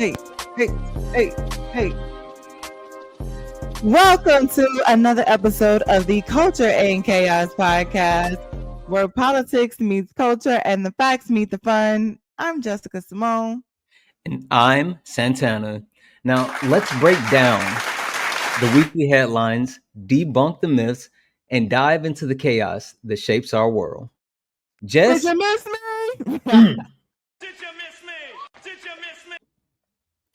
hey, hey, hey, hey. Welcome to another episode of the Culture and Chaos podcast, where politics meets culture and the facts meet the fun. I'm Jessica Simone. And I'm Santana. Now, let's break down the weekly headlines, debunk the myths, and dive into the chaos that shapes our world. Jess? Did you miss me? Did you miss me? Did you miss me?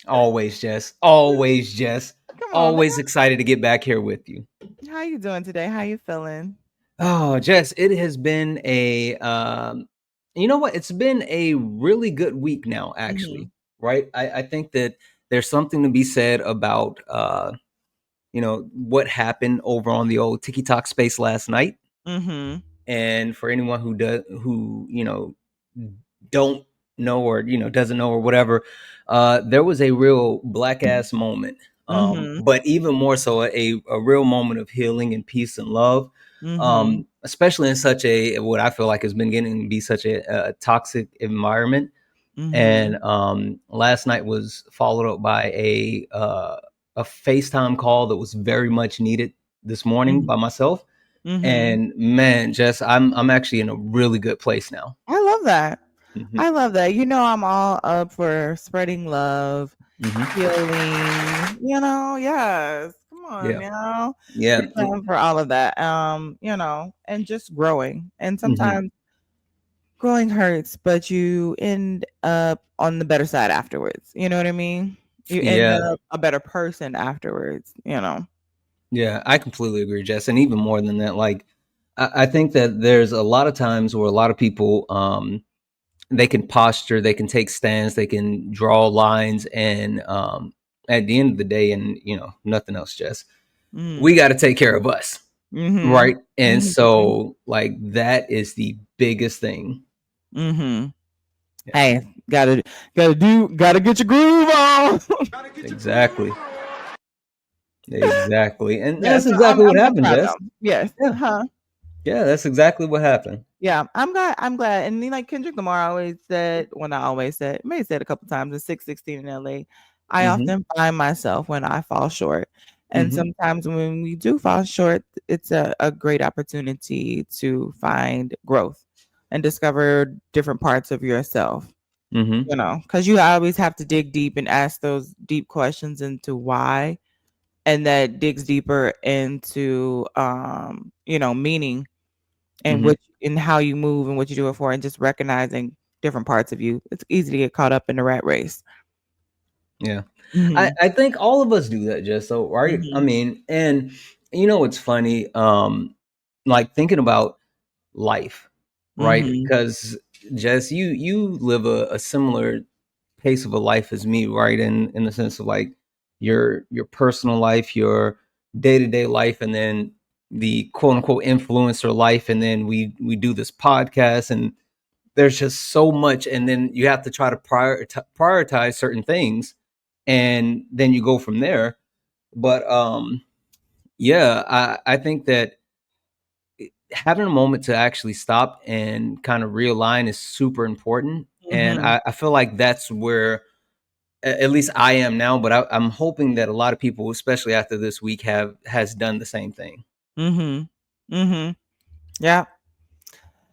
Always, Jess. Always, Jess. Come on, Always man. excited to get back here with you. How you doing today? How you feeling? Oh, Jess, it has been you know what? It's been a really good week now, actually, right? I think that there's something to be said about, what happened over on the old TikTok space last night. Mm-hmm. And for anyone who don't know or doesn't know or whatever, there was a real black ass moment, but even more so a real moment of healing and peace and love, especially in such a what I feel like has been getting to be such a toxic environment. And last night was followed up by a FaceTime call that was very much needed this morning by myself. And man, Jess, I'm actually in a really good place now. I love that. I love that. You know, I'm all up for spreading love, healing. Yes. Come on, Yeah. We're for all of that. And just growing. And sometimes growing hurts, but you end up on the better side afterwards. You know what I mean? You end up a better person afterwards. Yeah, I completely agree, Jess. And even more than that, like I think that there's a lot of times where a lot of people they can posture, they can take stands, they can draw lines, and at the end of the day, and nothing else, Jess, we got to take care of us, right? And so, like, that is the biggest thing. Hey, gotta get your groove on. Exactly. And that's exactly what happened, Jess. Yes. Yeah, that's exactly what happened. Yeah, I'm glad. And then, like Kendrick Lamar always said, may have said a couple times in 616 in LA, I often find myself when I fall short. And sometimes when we do fall short, it's a great opportunity to find growth and discover different parts of yourself. Because you always have to dig deep and ask those deep questions into why. And that digs deeper into meaning and and how you move and what you do it for, and just recognizing different parts of you. It's easy to get caught up in the rat race. Yeah. I think all of us do that, Jess. So, right? I mean, and it's funny, like thinking about life, right? Because Jess, you live a similar pace of a life as me, right? In the sense of like your personal life, your day-to-day life, and then the quote unquote influencer life, and then we do this podcast, and there's just so much, and then you have to try to prioritize certain things, and then you go from there. But I think that having a moment to actually stop and kind of realign is super important. And I feel like that's where at least I am now, but I'm hoping that a lot of people, especially after this week, has done the same thing. Yeah.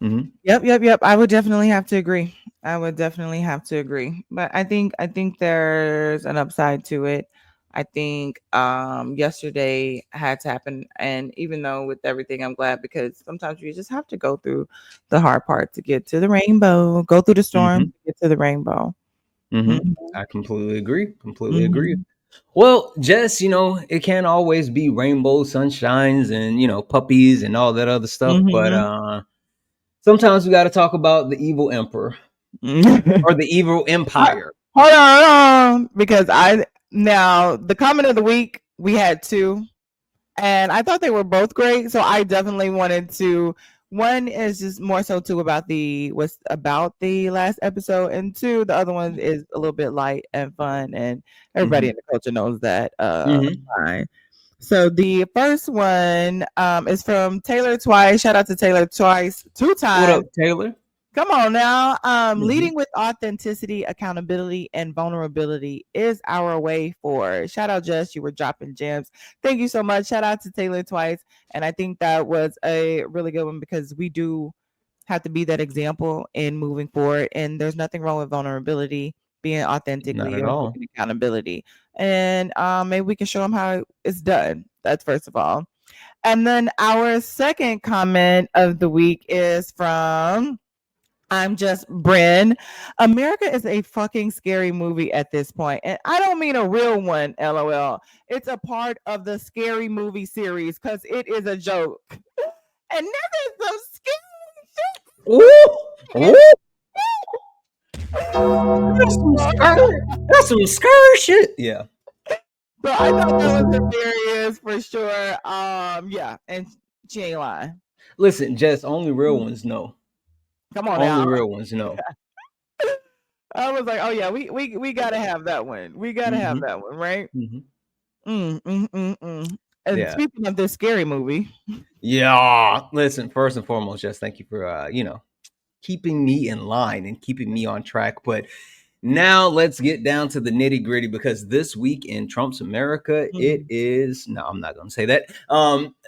Yep. I would definitely have to agree. But I think there's an upside to it. I think yesterday had to happen, and even though with everything, I'm glad, because sometimes you just have to go through the hard part to get to the rainbow, go through the storm to get to the rainbow. I completely agree. Well, Jess, it can't always be rainbows, sunshines, and puppies and all that other stuff, but sometimes we got to talk about the evil emperor or the evil empire. Hold on, because the comment of the week, we had two, and I thought they were both great. So I definitely wanted to. One is just more so too about the last episode, and two, the other one is a little bit light and fun, and everybody in the culture knows that. Fine. So the first one is from Taylor Twice. Shout out to Taylor Twice 2 times. What up, Taylor? Come on now. Leading with authenticity, accountability, and vulnerability is our way forward. Shout out, Jess. You were dropping gems. Thank you so much. Shout out to Taylor twice. And I think that was a really good one because we do have to be that example in moving forward. And there's nothing wrong with vulnerability, being authentically Not at or all. taking accountability. And maybe we can show them how it's done. That's first of all. And then our second comment of the week is from I'm just Bryn. America is a fucking scary movie at this point. And I don't mean a real one, LOL. It's a part of the scary movie series because it is a joke. And that is some scary shit. Ooh. That's some scary shit. Yeah. So I thought that was hilarious for sure. Yeah, and she ain't lying. Listen, Jess, only real ones know. Come on, only real ones know. I was like, oh yeah, we gotta have that one. We gotta have that one, right? And speaking of this scary movie, listen. First and foremost, Jess, thank you for keeping me in line and keeping me on track. But now let's get down to the nitty gritty because this week in Trump's America, it is. No, I'm not going to say that.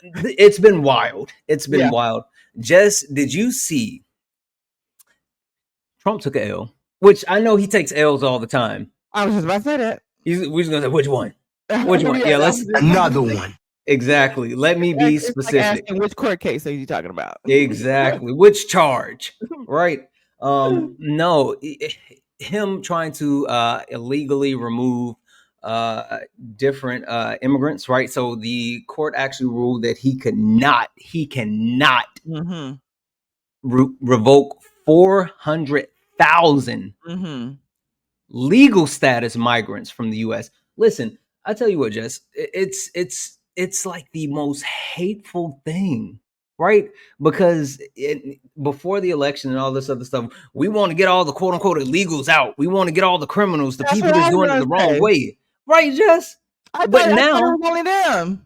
It's been wild. It's been wild. Jess, did you see? Trump took an L, which I know he takes L's all the time. I was just about to say that. We're just going to say, which one? Which one? Yeah, let's. Another one. Exactly. Let me be specific. Like asking, which court case are you talking about? Exactly. Which charge? Right. No, him trying to illegally remove different immigrants, right? So the court actually ruled that he cannot revoke 400,000 legal status migrants from the U.S. Listen, I tell you what, Jess, it's like the most hateful thing, right? Because before the election and all this other stuff, we want to get all the quote unquote illegals out. We want to get all the criminals, the people that's doing it the wrong way, right, Jess? But now, only them.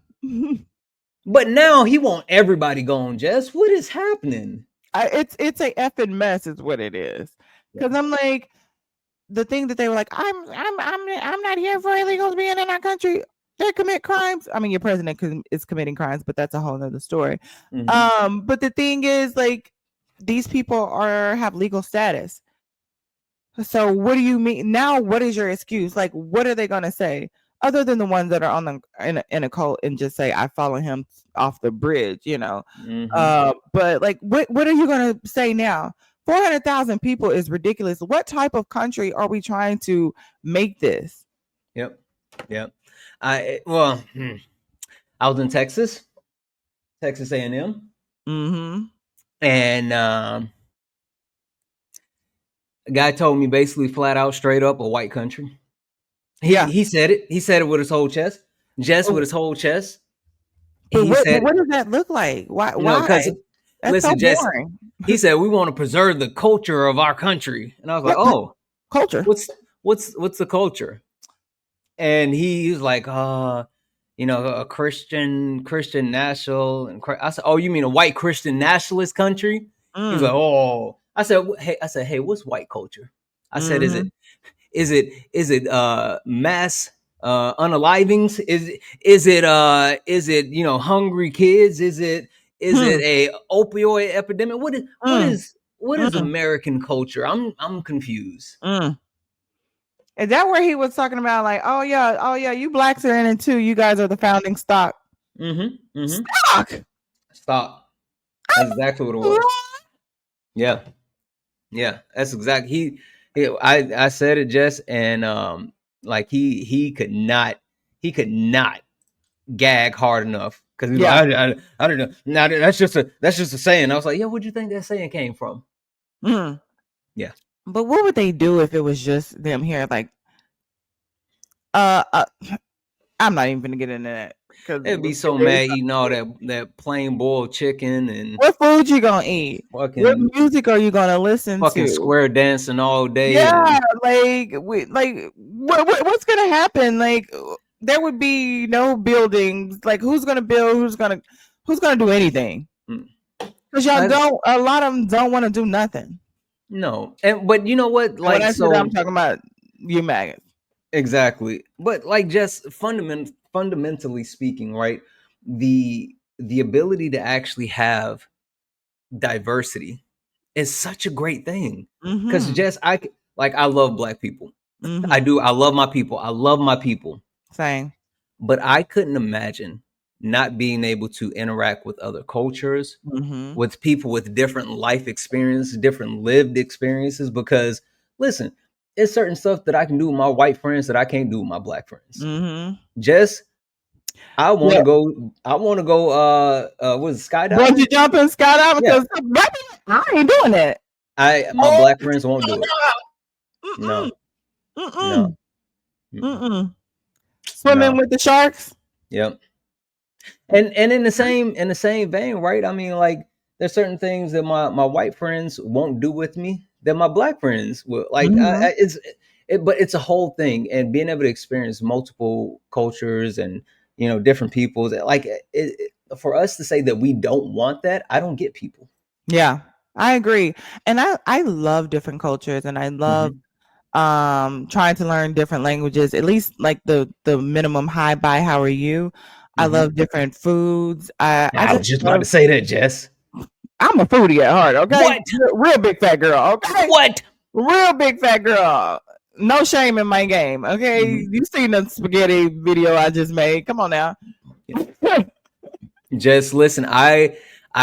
But now he want everybody gone, Jess. What is happening? It's a effing mess, is what it is. Because I'm like, the thing that they were like, I'm not here for illegals being in our country. They commit crimes. I mean, your president is committing crimes, but that's a whole nother story. But the thing is, like, these people have legal status. So what do you mean now? What is your excuse? Like, what are they gonna say other than the ones that are in a cult and just say I follow him off the bridge, you know? But like, what are you gonna say now? 400,000 people is ridiculous. What type of country are we trying to make this? Yep. I was in Texas A&M. And a guy told me basically flat out, straight up, a white country. He said it. He said it with his whole chest. With his whole chest. But what does that look like? Why? That's listen, so Jess, boring. He said we want to preserve the culture of our country, and I was like, "Oh, culture? What's the culture?" And he was like, a Christian national. And I said, "Oh, you mean a white Christian nationalist country?" He's like, "Oh." I said, "Hey, what's white culture?" I said, "Is it mass unalivings? Is it hungry kids? Is it a opioid epidemic? What is American culture? I'm confused." Is that where he was talking about like, oh yeah, you blacks are in it too. You guys are the founding stock. Stock. That's exactly what it was. Yeah. That's exactly I said it, Jess, and like he could not gag hard enough because he's like, I don't know. Now that's just a saying. I was like, where'd you think that saying came from? Yeah. But what would they do if it was just them here? Like, I'm not even gonna get into that because they'd be so mad eating all that plain boiled chicken and what food you gonna eat? What music are you gonna listen to? Fucking square dancing all day. Yeah, what's gonna happen? Like, there would be no buildings. Like, who's gonna build? Who's gonna do anything? Because a lot of them don't want to do nothing. No, but you know what? And when Like, I say that, I'm so talking about you maggots. exactly. But like, just fundamentally speaking, right? The ability to actually have diversity is such a great thing. Because Mm-hmm. just I love black people. I Mm-hmm. do. I love my people. I love my people. Same. But I couldn't imagine not being able to interact with other cultures, Mm-hmm. with people with different life experiences, different lived experiences. Because listen, it's certain stuff that I can do with my white friends that I can't do with my black friends. Mm-hmm. Just I want to Yeah. go. I want to go. What is it, skydiving? Bungee jumping, skydiving, Yeah, because I ain't doing that. my Oh black friends won't do it. mm-mm. No, Mm-mm. no. Mm-mm. Mm-mm. Swimming No. with the sharks. Yep. And in the same vein, right? I mean, like, there's certain things that my white friends won't do with me that my black friends will. Like, Mm-hmm. but it's a whole thing, and being able to experience multiple cultures and different peoples. Like, for us to say that we don't want that, I don't get people. Yeah, I agree. And I love different cultures, and I love Mm-hmm. trying to learn different languages, at least like the minimum hi, bye, how are you. I Mm-hmm. love different foods. I I just was just about love, to say that, Jess. I'm a foodie at heart, okay? What? Real big fat girl, okay? What? Real big fat girl. No shame in my game, okay? Mm-hmm. You seen the spaghetti video I just made. Come on now. Just listen. I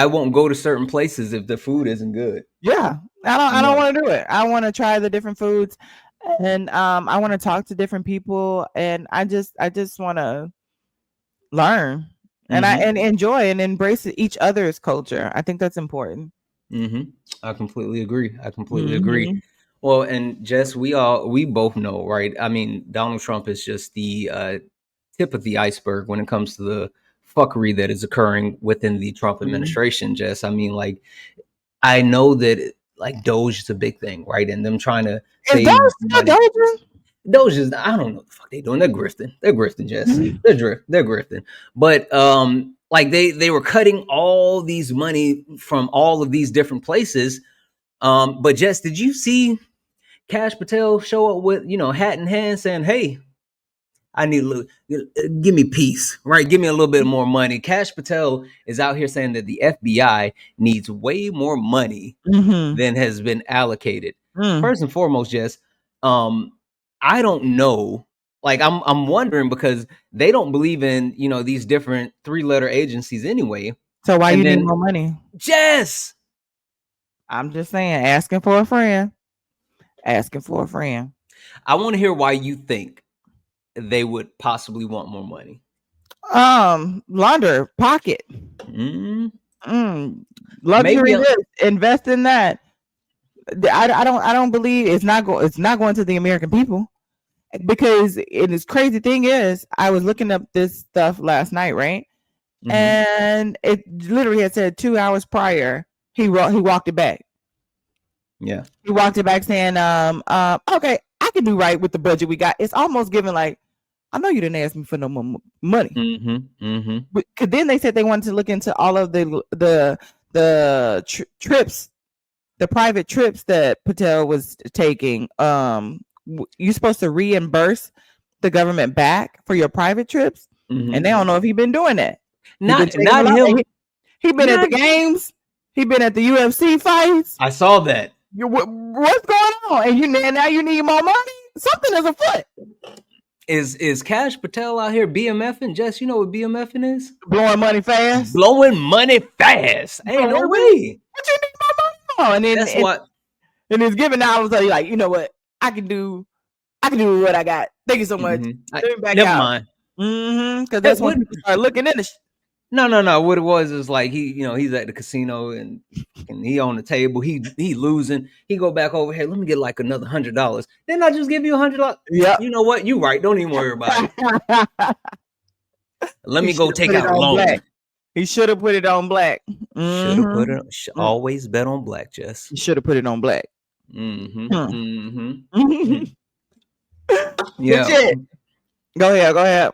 won't go to certain places if the food isn't good. Yeah. I don't No. want to do it. I want to try the different foods, and I want to talk to different people, and I just want to learn, and I Mm-hmm. and enjoy and embrace each other's culture. I think that's important. Mm-hmm. I completely agree. I completely agree. Mhm. Well, and Jess, we both know, right? I mean, Donald Trump is just the tip of the iceberg when it comes to the fuckery that is occurring within the Trump Mhm. administration. Jess, I mean, like, I know that like Doge is a big thing, right? And them trying to Is save those still money. Doja? Doge is, I don't know what the fuck they doing. They're grifting. They're grifting, Jess. Mhm. They're grifting. But like they were cutting all these money from all of these different places. But Jess, did you see Cash Patel show up with hat in hand saying, "Hey, I need a little, give me peace, right? Give me a little bit more money." Cash Patel is out here saying that the FBI needs way more money Mhm. than has been allocated. Mm. First and foremost, Jess, um, I don't know. Like, I'm wondering because they don't believe in these different 3-letter agencies anyway. So why And you need then more money? Jess, I'm just saying, asking for a friend. Asking for a friend. I want to hear why you think they would possibly want more money. Launder pocket. Mm, maybe Luxury this. Invest in that. I don't believe it's not going to the American people, because this crazy thing is I was looking up this stuff last night, right? And it literally had said 2 hours prior he walked it back. Yeah. He walked it back saying, okay, I can do right with the budget we got. It's almost giving like, I know you didn't ask me for no more money. But then they said they wanted to look into all of the trips, the private trips that Patel was taking. You're supposed to reimburse the government back for your private trips, and they don't know if he's been doing that. He been taking a Not lot. him. He been at the games. He been at the UFC fights. I saw that. What's going on? And now you need more money. Something is afoot. Is Cash Patel out here BMFing? Jess, you know what BMFing is? Blowing money fast. Blowing money fast. Ain't no way. What you need more money for? And then That's what. and it's giving dollars. So you're like, you know what? I can do what I got. Thank you so much. Let me back Never out. mind. Because that's when people start looking into No. What it was is like he's at the casino and he on the table. He losing. He go back over here. Let me get like another $100. Then I just give you $100. Yeah. You know what? You right. Don't even worry about it. Let me go take out a loan. Black. He should have put it on black. Should have put it. Always bet on black, Jess. He should have put it on black. Yeah. Go ahead.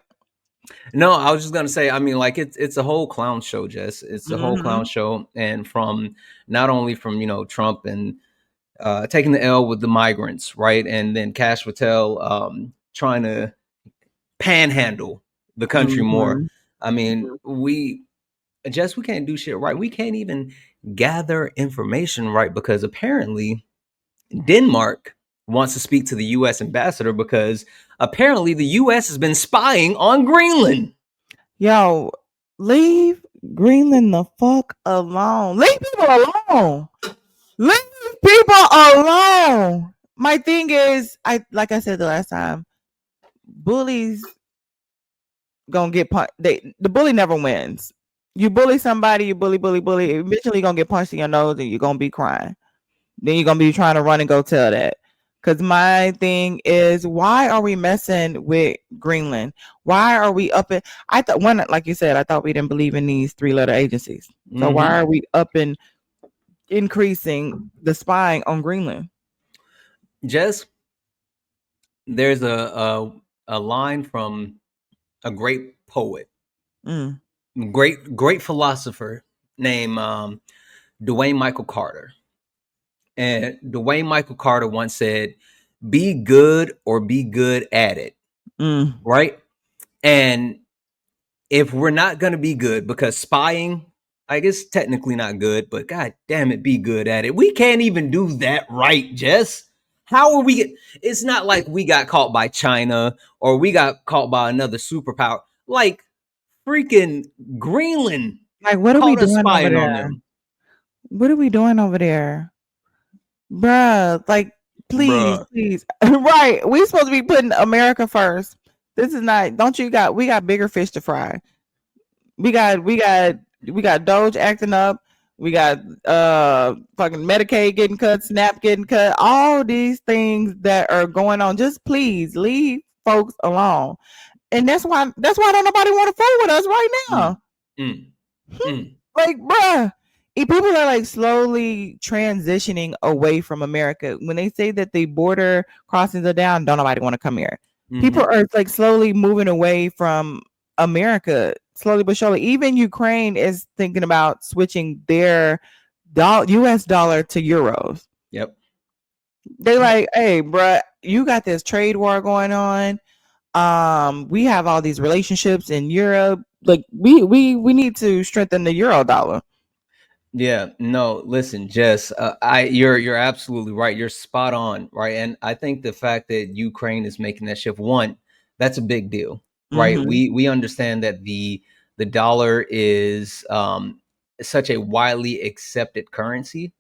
No, I was just gonna say. I mean, like it's a whole clown show, Jess. It's a whole clown show, and from not only from Trump and taking the L with the migrants, right? And then Cash Patel trying to panhandle the country more. I mean, we can't do shit right. We can't even gather information right because apparently Denmark wants to speak to the U.S. ambassador because apparently the U.S. has been spying on Greenland. Yo, leave Greenland the fuck alone. Leave people alone. Leave people alone. My thing is, like I said the last time, bullies gonna get punched. The bully never wins. You bully somebody, you bully. Eventually, you're gonna get punched in your nose, and you're gonna be crying. Then you're gonna be trying to run and go tell that. Because my thing is, why are we messing with Greenland? Why are we up in? I thought like you said, I thought we didn't believe in these 3-letter agencies. So why are we up in increasing the spying on Greenland? Jess, there's a line from a great poet, great philosopher named Dwayne Michael Carter. And Dwayne Michael Carter once said, "Be good or be good at it." Right? And if we're not going to be good, because spying, I guess technically not good, but god damn it, be good at it. We can't even do that right, Jess. How are we? It's not like we got caught by China or we got caught by another superpower. Like freaking Greenland. Like, what are we doing over there? On them. What are we doing over there? Bruh, like, please. Right. We supposed to be putting America first. This is not, we got bigger fish to fry. We got Doge acting up. We got fucking Medicaid getting cut, SNAP getting cut, all these things that are going on. Just please leave folks alone. And that's why don't nobody want to fight with us right now. Like, bruh. People are like slowly transitioning away from America. When they say that the border crossings are down, don't nobody want to come here. People are like slowly moving away from America, slowly but surely. Even Ukraine is thinking about switching their US dollar to euros. Yep. They like, hey, bruh, you got this trade war going on. We have all these relationships in Europe. Like, we need to strengthen the euro dollar. Yeah, no, listen, Jess, you're absolutely right. You're spot on, right? And I think the fact that Ukraine is making that shift, that's a big deal, right? We understand that the dollar is such a widely accepted currency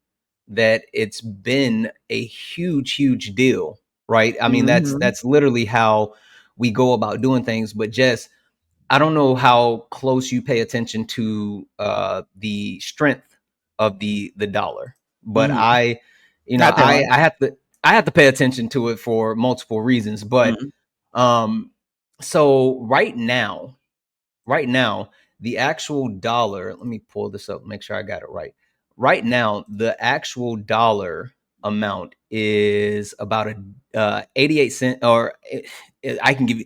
that it's been a huge deal, right? I mean, that's literally how we go about doing things. But Jess, I don't know how close you pay attention to the strength of the dollar, but I have to pay attention to it for multiple reasons. But so right now, the actual dollar, let me pull this up, make sure I got it right. Right now, the actual dollar amount is about 88 cent, or I can give you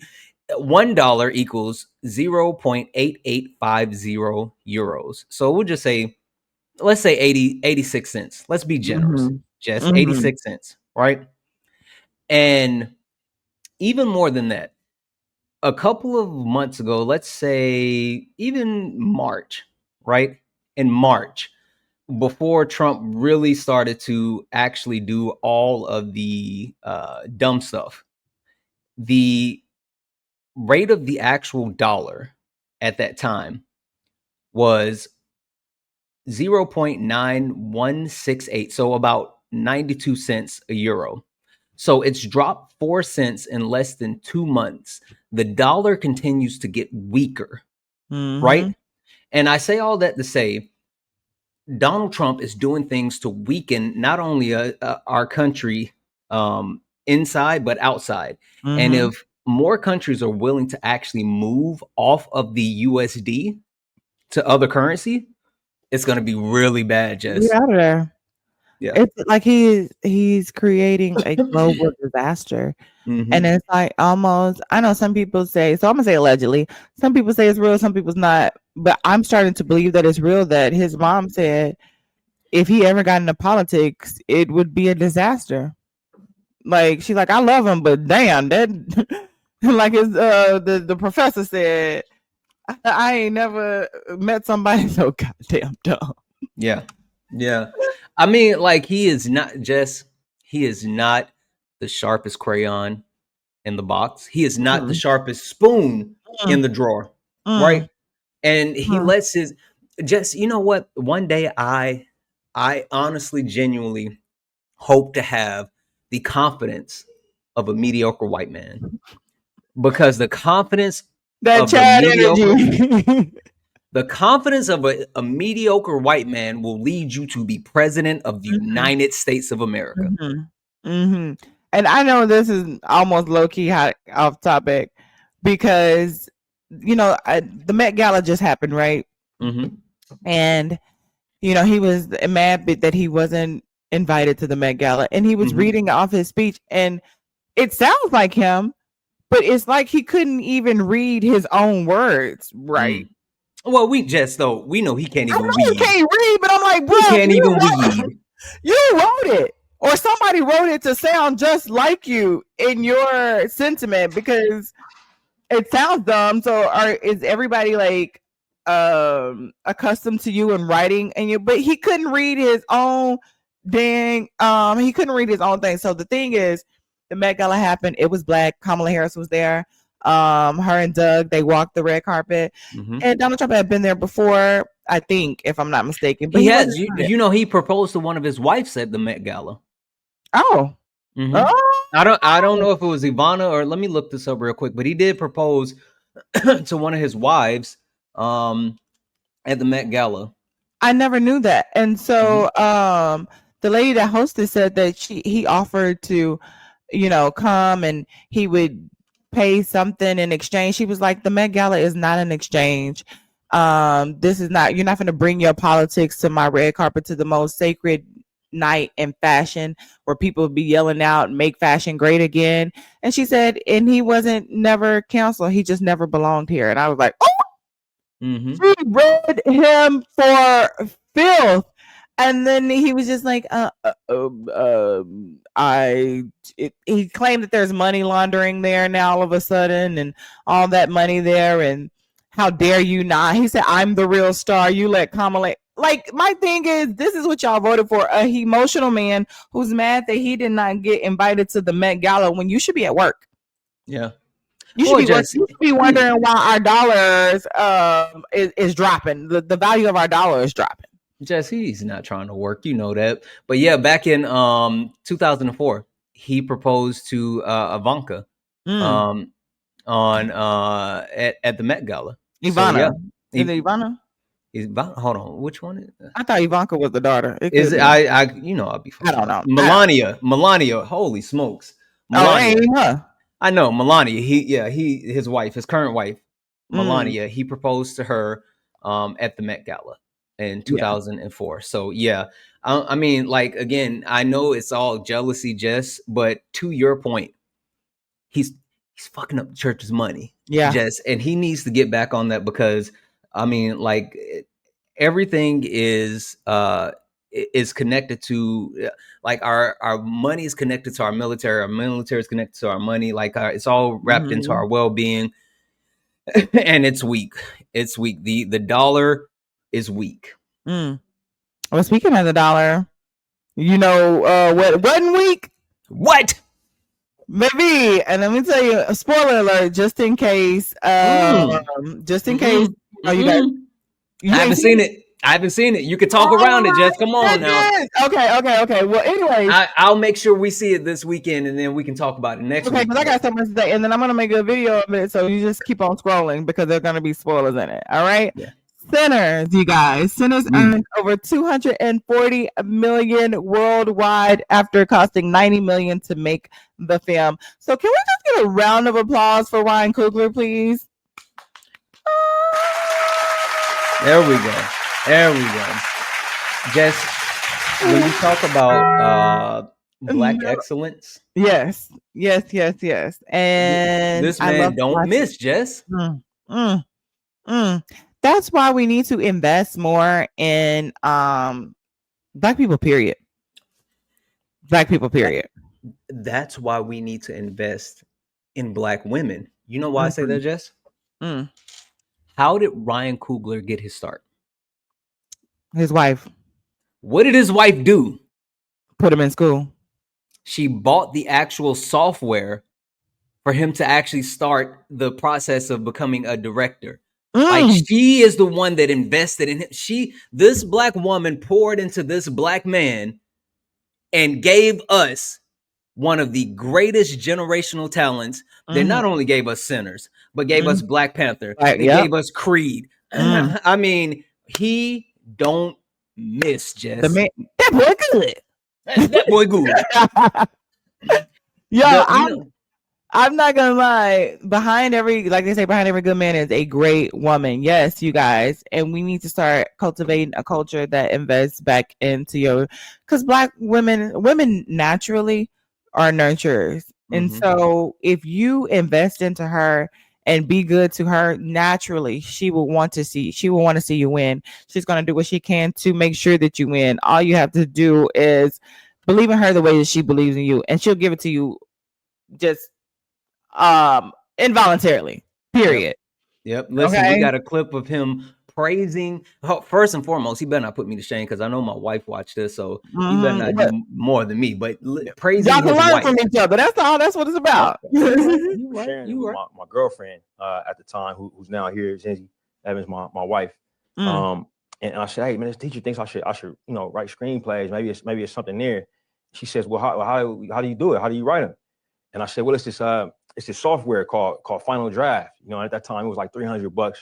$1 equals 0.8850 euros. So we'll just say, let's say 86 cents. Let's be generous. Just 86 cents, right? And even more than that, a couple of months ago, let's say even March, right? In March, before Trump really started to actually do all of the dumb stuff, the rate of the actual dollar at that time was 0.9168, so about 92 cents a euro. So it's dropped 4 cents in less than 2 months. The dollar continues to get weaker, right? And I say all that to say, Donald Trump is doing things to weaken not only our country inside, but outside. And if more countries are willing to actually move off of the USD to other currency, it's going to be really bad, Jess. Get out of there. Yeah. It's like he's creating a global disaster. And it's like almost, I know some people say, so I'm going to say allegedly, some people say it's real, some people's not, but I'm starting to believe that it's real, that his mom said if he ever got into politics, it would be a disaster. Like she's like, I love him, but damn, that like his the professor said, I ain't never met somebody so goddamn dumb. Yeah. Yeah. I mean, like he is not the sharpest crayon in the box. He is not the sharpest spoon in the drawer. Right. And he lets his you know what? One day I honestly, genuinely hope to have the confidence of a mediocre white man. Because the confidence that of Chad energy. the confidence of a mediocre white man will lead you to be president of the United States of America. And I know this is almost low-key off topic because, you know, the Met Gala just happened, right? And, you know, he was mad that he wasn't invited to the Met Gala. And he was reading off his speech. And it sounds like him, but it's like he couldn't even read his own words, right? Well, we know he can't even read. He can't read, but I'm like, bro, he can't even read. You wrote it, or somebody wrote it to sound just like you in your sentiment because it sounds dumb. So, is everybody like accustomed to you in writing? But he couldn't read his own dang. He couldn't read his own thing. So the thing is, the Met Gala happened. It was black. Kamala Harris was there. Her and Doug, they walked the red carpet, and Donald Trump had been there before, I think, if I'm not mistaken. But he has, you know, he proposed to one of his wives at the Met Gala. Oh, I don't know if it was Ivana or let me look this up real quick. But he did propose to one of his wives at the Met Gala. I never knew that, and so the lady that hosted said that he offered to, you know, come and he would pay something in exchange. She was like, the Met Gala is not an exchange. This is not, you're not going to bring your politics to my red carpet, to the most sacred night in fashion where people would be yelling out, make fashion great again. And she said, and he wasn't never canceled. He just never belonged here. And I was like, oh, she read him for filth. And then he was just like, he claimed that there's money laundering there now all of a sudden and all that money there. And how dare you not? He said, I'm the real star. You let Kamala. Like, my thing is, this is what y'all voted for. A emotional man who's mad that he did not get invited to the Met Gala when you should be at work. Yeah. You should be wondering why our dollars is dropping. The value of our dollar is dropping. Jesse, he's not trying to work, you know that. But yeah, back in 2004, he proposed to Ivanka at the Met Gala. Ivana. So, yeah. Is it Ivana? Hold on, which one? I thought Ivanka was the daughter. Is it? I'll be fine. I don't know. Melania. Holy smokes! Melania. Oh, ain't her. I know Melania. His wife, his current wife, Melania. He proposed to her at the Met Gala in 2004. So yeah, I mean, like, again, I know it's all jealousy, Jess, but to your point, he's fucking up the church's money, Jess, and he needs to get back on that because, I mean, like, everything is connected to, like, our money is connected to our military is connected to our money, like, it's all wrapped into our well-being, and it's weak. The dollar is weak. Well, speaking of the dollar, you know what wasn't weak? What? Maybe, and let me tell you, a spoiler alert, just in case. Oh, you guys, I haven't seen it. You can talk around it, Jess. Come on now. Okay. Well, anyway, I'll make sure we see it this weekend, and then we can talk about it next week. Okay, because I got so much to say, and then I'm gonna make a video of it, so you just keep on scrolling because there are gonna be spoilers in it. All right. Yeah. Sinners, you guys. Sinners earned over $240 million worldwide after costing $90 million to make the film. So can we just get a round of applause for Ryan Coogler, please? There we go. Jess, when you talk about Black excellence. Yes. And this man don't miss, Jess. That's why we need to invest more in Black people, period. Black people, period. That's why we need to invest in Black women. You know why I say Mm-hmm. that, Jess? Mm. How did Ryan Coogler get his start? His wife What did his wife do? put him in school. She bought the actual software for him to actually start the process of becoming a director. Like, Mm. she is the one that invested in him. This Black woman poured into this Black man and gave us one of the greatest generational talents that Mm-hmm. not only gave us Sinners, but gave us Mm. Black Panther, Like, that yep. gave us Creed. Mm. I mean, he don't miss, The Jess. man, that boy good. That boy good. Yo, You know, I'm not gonna lie. Behind every, like they say, behind every good man is a great woman. Yes, you guys, and we need to start cultivating a culture that invests back into because Black women naturally are nurturers, and so if you invest into her and be good to her, naturally she will want to see you win. She's gonna do what she can to make sure that you win. All you have to do is believe in her the way that she believes in you, and she'll give it to you just involuntarily. Period. Yep. Listen, we Okay. got a clip of him praising. First and foremost, he better not put me to shame because I know my wife watched this, so he better not But do more than me. But y'all praising can his learn wife. from each other. That's all. That's what it's Oh, about. okay. You right. Sharing it You with right. my girlfriend at the time, who's now here, Zenzi Evans, my wife. Mm. And I said, hey man, this teacher thinks I should write screenplays. Maybe it's something there. She says, well, how do you do it? How do you write them? And I said, well, it's this software called Final Draft. You know, at that time it was like $300.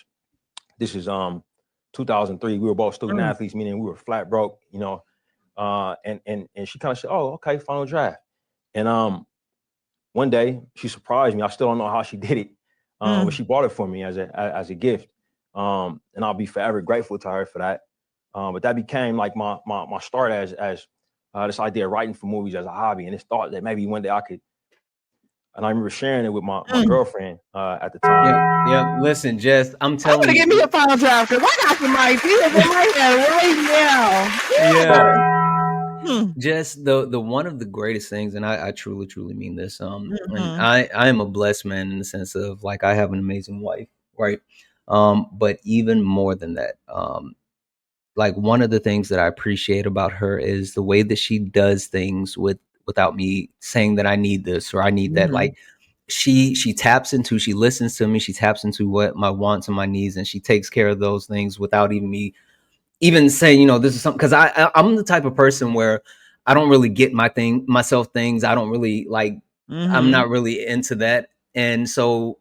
This is 2003. We were both student Mm. athletes, meaning we were flat broke. You know, and she kind of said, oh, okay, Final Draft. And one day she surprised me. I still don't know how she did it, but she bought it for me as a gift, and I'll be forever grateful to her for that. But that became like my start as this idea of writing for movies as a hobby, and this thought that maybe one day I could. And I remember sharing it with my girlfriend at the time. Yeah. Listen, Jess, I'm I'm telling gonna give me a you. final draft because I got some ideas in my head right now. Yeah. Hmm. Just the one of the greatest things, and I truly mean this. And Mm-hmm. I am a blessed man in the sense of like I have an amazing wife, right? But even more than that, like one of the things that I appreciate about her is the way that she does things without me saying that I need this or I need that. Mm-hmm. Like she taps into, she listens to me, she taps into what my wants and my needs, and she takes care of those things without even me even saying, this is something, because I'm the type of person where I don't really get myself things. I don't really like, I'm Mm-hmm. not really into that. And so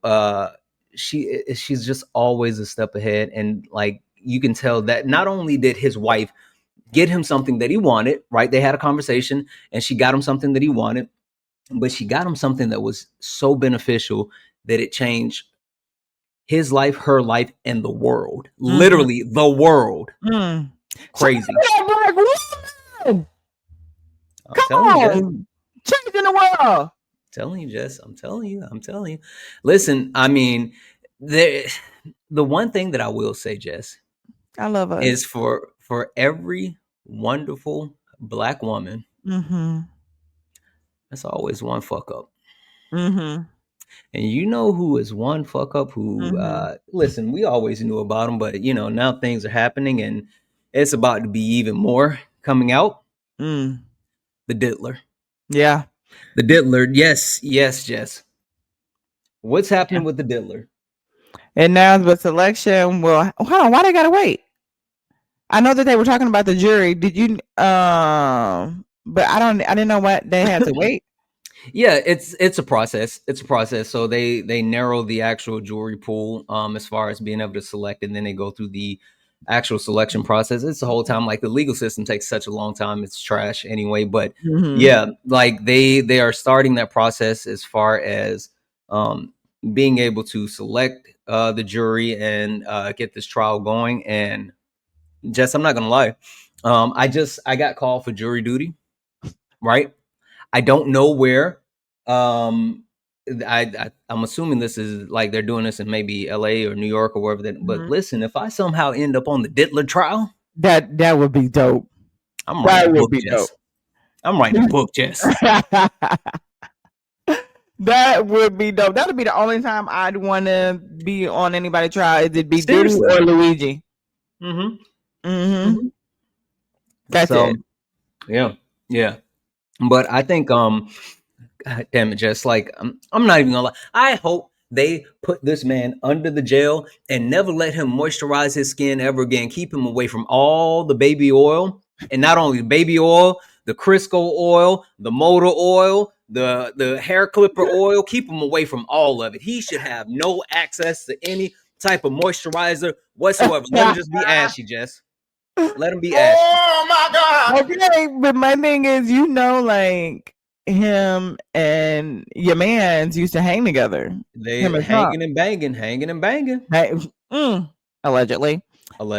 she's just always a step ahead. And like you can tell that not only did his wife get him something that he wanted, right? They had a conversation and she got him something that he wanted, but she got him something that was so beneficial that it changed his life, her life, and the world. Mm-hmm. Literally the world. Mm. Crazy. Black woman. I'm Come telling you, Jess. on, changing the world. Telling you, Jess. I'm telling you. Listen, I mean, the one thing that I will say, Jess, I love us. is for every wonderful Black woman, Mm-hmm. there's always one fuck up. Mm-hmm. And you know who is one fuck up who Mm-hmm. listen, we always knew about him, but now things are happening and it's about to be even more coming out. Mm. The diddler. Yeah. The diddler. Yes, Jess. What's happening with the diddler? And now the selection will hold on. Why they gotta wait? I know that they were talking about the jury. Did you? But I didn't know what they had to wait. Yeah, it's a process. It's a process. So they narrow the actual jury pool as far as being able to select, and then they go through the actual selection process. It's the whole time. Like the legal system takes such a long time. It's trash anyway. But yeah, like they are starting that process as far as being able to select the jury and get this trial going. And Jess, I'm not gonna lie. I got called for jury duty, right? I don't know where. I'm assuming this is like they're doing this in maybe LA or New York or wherever. But listen, if I somehow end up on the Diddler trial, that would be dope. I'm writing a book, be Jess. I'm writing a book, Jess. That would be dope. That would be the only time I'd want to be on anybody's trial. It'd be Seriously. Diddy or Luigi. That's So, it. Yeah. But I think, God damn it, Jess. Like, I'm not even gonna lie. I hope they put this man under the jail and never let him moisturize his skin ever again. Keep him away from all the baby oil, and not only baby oil, the Crisco oil, the motor oil, the hair clipper oil. Keep him away from all of it. He should have no access to any type of moisturizer whatsoever. Let him just be ashy, Jess. Let him be ashy. Oh my God. Okay, but my thing is, like him and your mans used to hang together. They Him and hanging and banging. Allegedly. And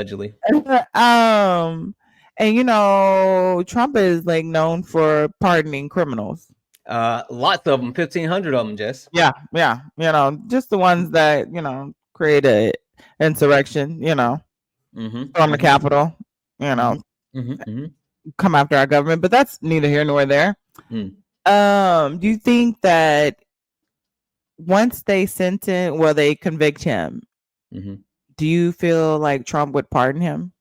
Trump is like known for pardoning criminals. Lots of them, 1,500 of them, Jess. Yeah. Just the ones that create a insurrection. On the Capitol. Come after our government, but that's neither here nor there. Do you think that once they convict him, do you feel like Trump would pardon him?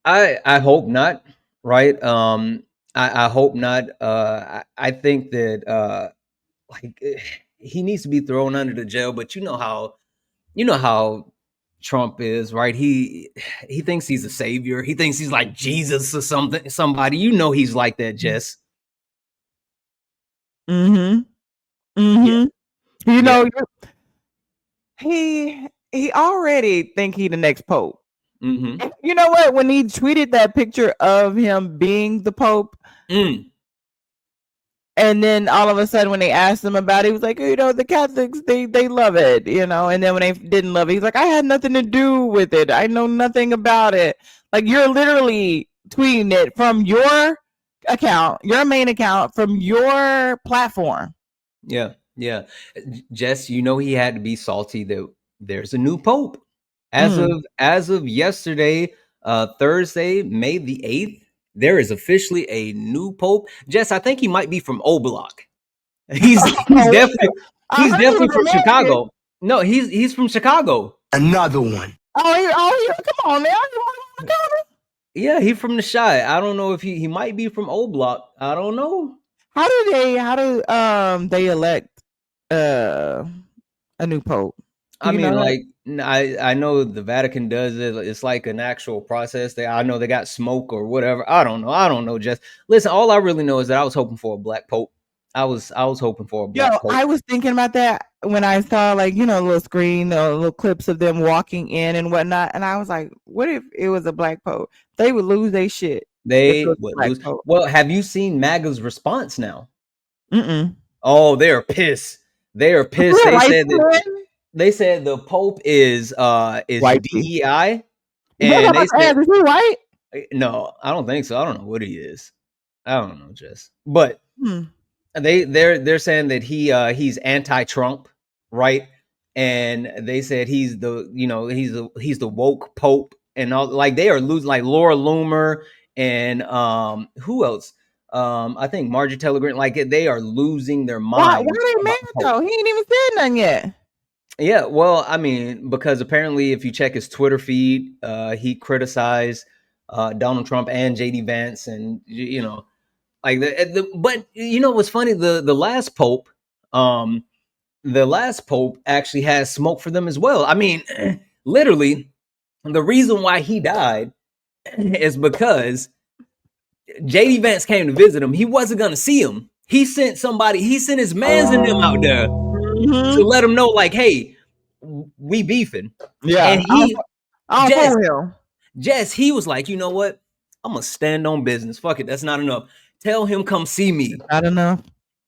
I hope not. Right. I hope not. I think that he needs to be thrown under the jail, but you know how Trump is, right? He thinks he's a savior. He thinks he's like Jesus or somebody. He's like that, Jess. He already think he the next pope. You know what? When he tweeted that picture of him being the pope, and then all of a sudden when they asked him about it, he was like, the Catholics, they love it, and then when they didn't love it, he's like, I had nothing to do with it. I know nothing about it. Like, you're literally tweeting it from your account, your main account, from your platform. Yeah. Jess, he had to be salty that there's a new pope. As of yesterday, Thursday, May the 8th, there is officially a new pope. Jess, I think he might be from O Block. He's definitely from Chicago. No, he's from Chicago. Another one. Oh, come on now. Yeah, he's from the Chi. I don't know if he might be from O Block. I don't know. How do they elect a new pope? I know the Vatican does it. It's like an actual process. I know they got smoke or whatever. I don't know. Just listen. All I really know is that I was hoping for a black pope. I was hoping for a black pope. I was thinking about that when I saw little screen, little clips of them walking in and whatnot, and I was like, what if it was a black pope? They would lose their shit. They would lose. Well, have you seen MAGA's response now? Oh, they are pissed. They are pissed. They said the Pope is DEI, and they said, is he white? No, I don't think so. I don't know what he is. I don't know, Jess. But they're saying that he's anti-Trump, right? And they said he's the woke Pope, and all, like, they are losing, like Laura Loomer and who else? I think Marjorie Taylor Greene. Like, they are losing their mind. Why they mad though? He ain't even said nothing yet. Yeah, well, I mean, because apparently if you check his Twitter feed, he criticized Donald Trump and JD Vance, and like but what's funny, the last pope actually has smoke for them as well. I mean, literally the reason why he died is because JD Vance came to visit him. He wasn't gonna see him. He sent his mans and them out there to let him know, like, hey, we beefing. Yeah. And Jess, he was like, you know what? I'm gonna stand on business. Fuck it, that's not enough. Tell him come see me. Not enough.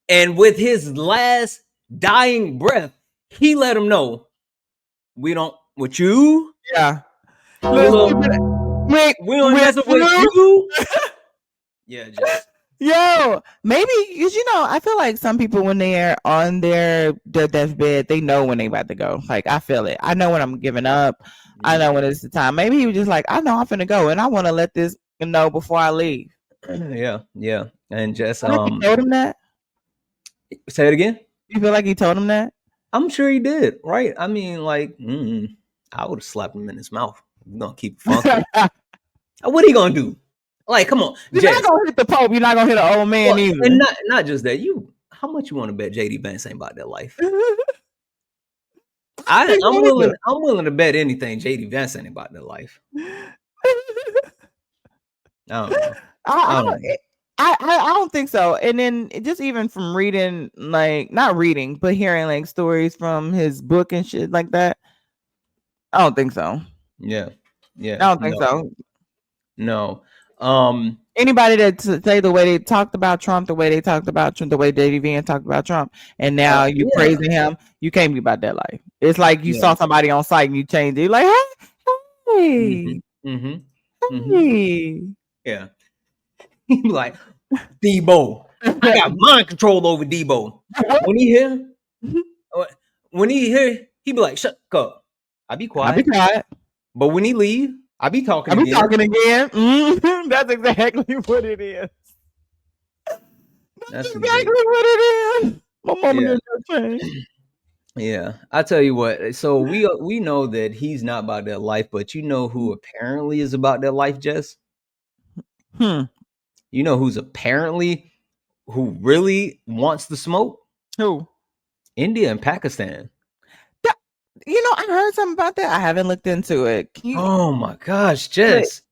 And with his last dying breath, he let him know, we don't with you. Yeah. We don't mess with you. Yeah, Jess. Yo, maybe because I feel like some people when they're on their deathbed, they know when they about to go. Like I feel it. I know when I'm giving up. I know when it's the time. Maybe he was just like, I know I'm finna go, and I want to let this know before I leave. Yeah, and just I think he told him that. Say it again. You feel like he told him that? I'm sure he did. Right? I mean, like, I would have slapped him in his mouth. We're gonna keep it funky. What are you gonna do? Like, come on, you're not gonna hit the Pope. You're not gonna hit an old man either. And not just that. How much you want to bet JD Vance ain't about that life? I'm willing to bet anything JD Vance ain't about that life. I don't think so. And then just even from reading, like not reading, but hearing like stories from his book and shit like that, I don't think so. Yeah. I don't think so. No. Anybody that say the way they talked about Trump, the way they talked about Trump, the way JD Vance talked about Trump, and now you praising him, you can't be about that life. It's like you saw somebody on site and you changed it. You're like, hey. Hey. Yeah. He be like, Debo. I got mind control over Debo. When he here, he be like, shut up. I be quiet. But when he leave, I be talking again. That's exactly what it is. That's exactly what it is. My mama didn't change. Yeah, I tell you what. So we know that he's not about that life, but you know who apparently is about that life, Jess? You know who really wants the smoke? Who? India and Pakistan. I heard something about that. I haven't looked into it. Oh my gosh, Jess.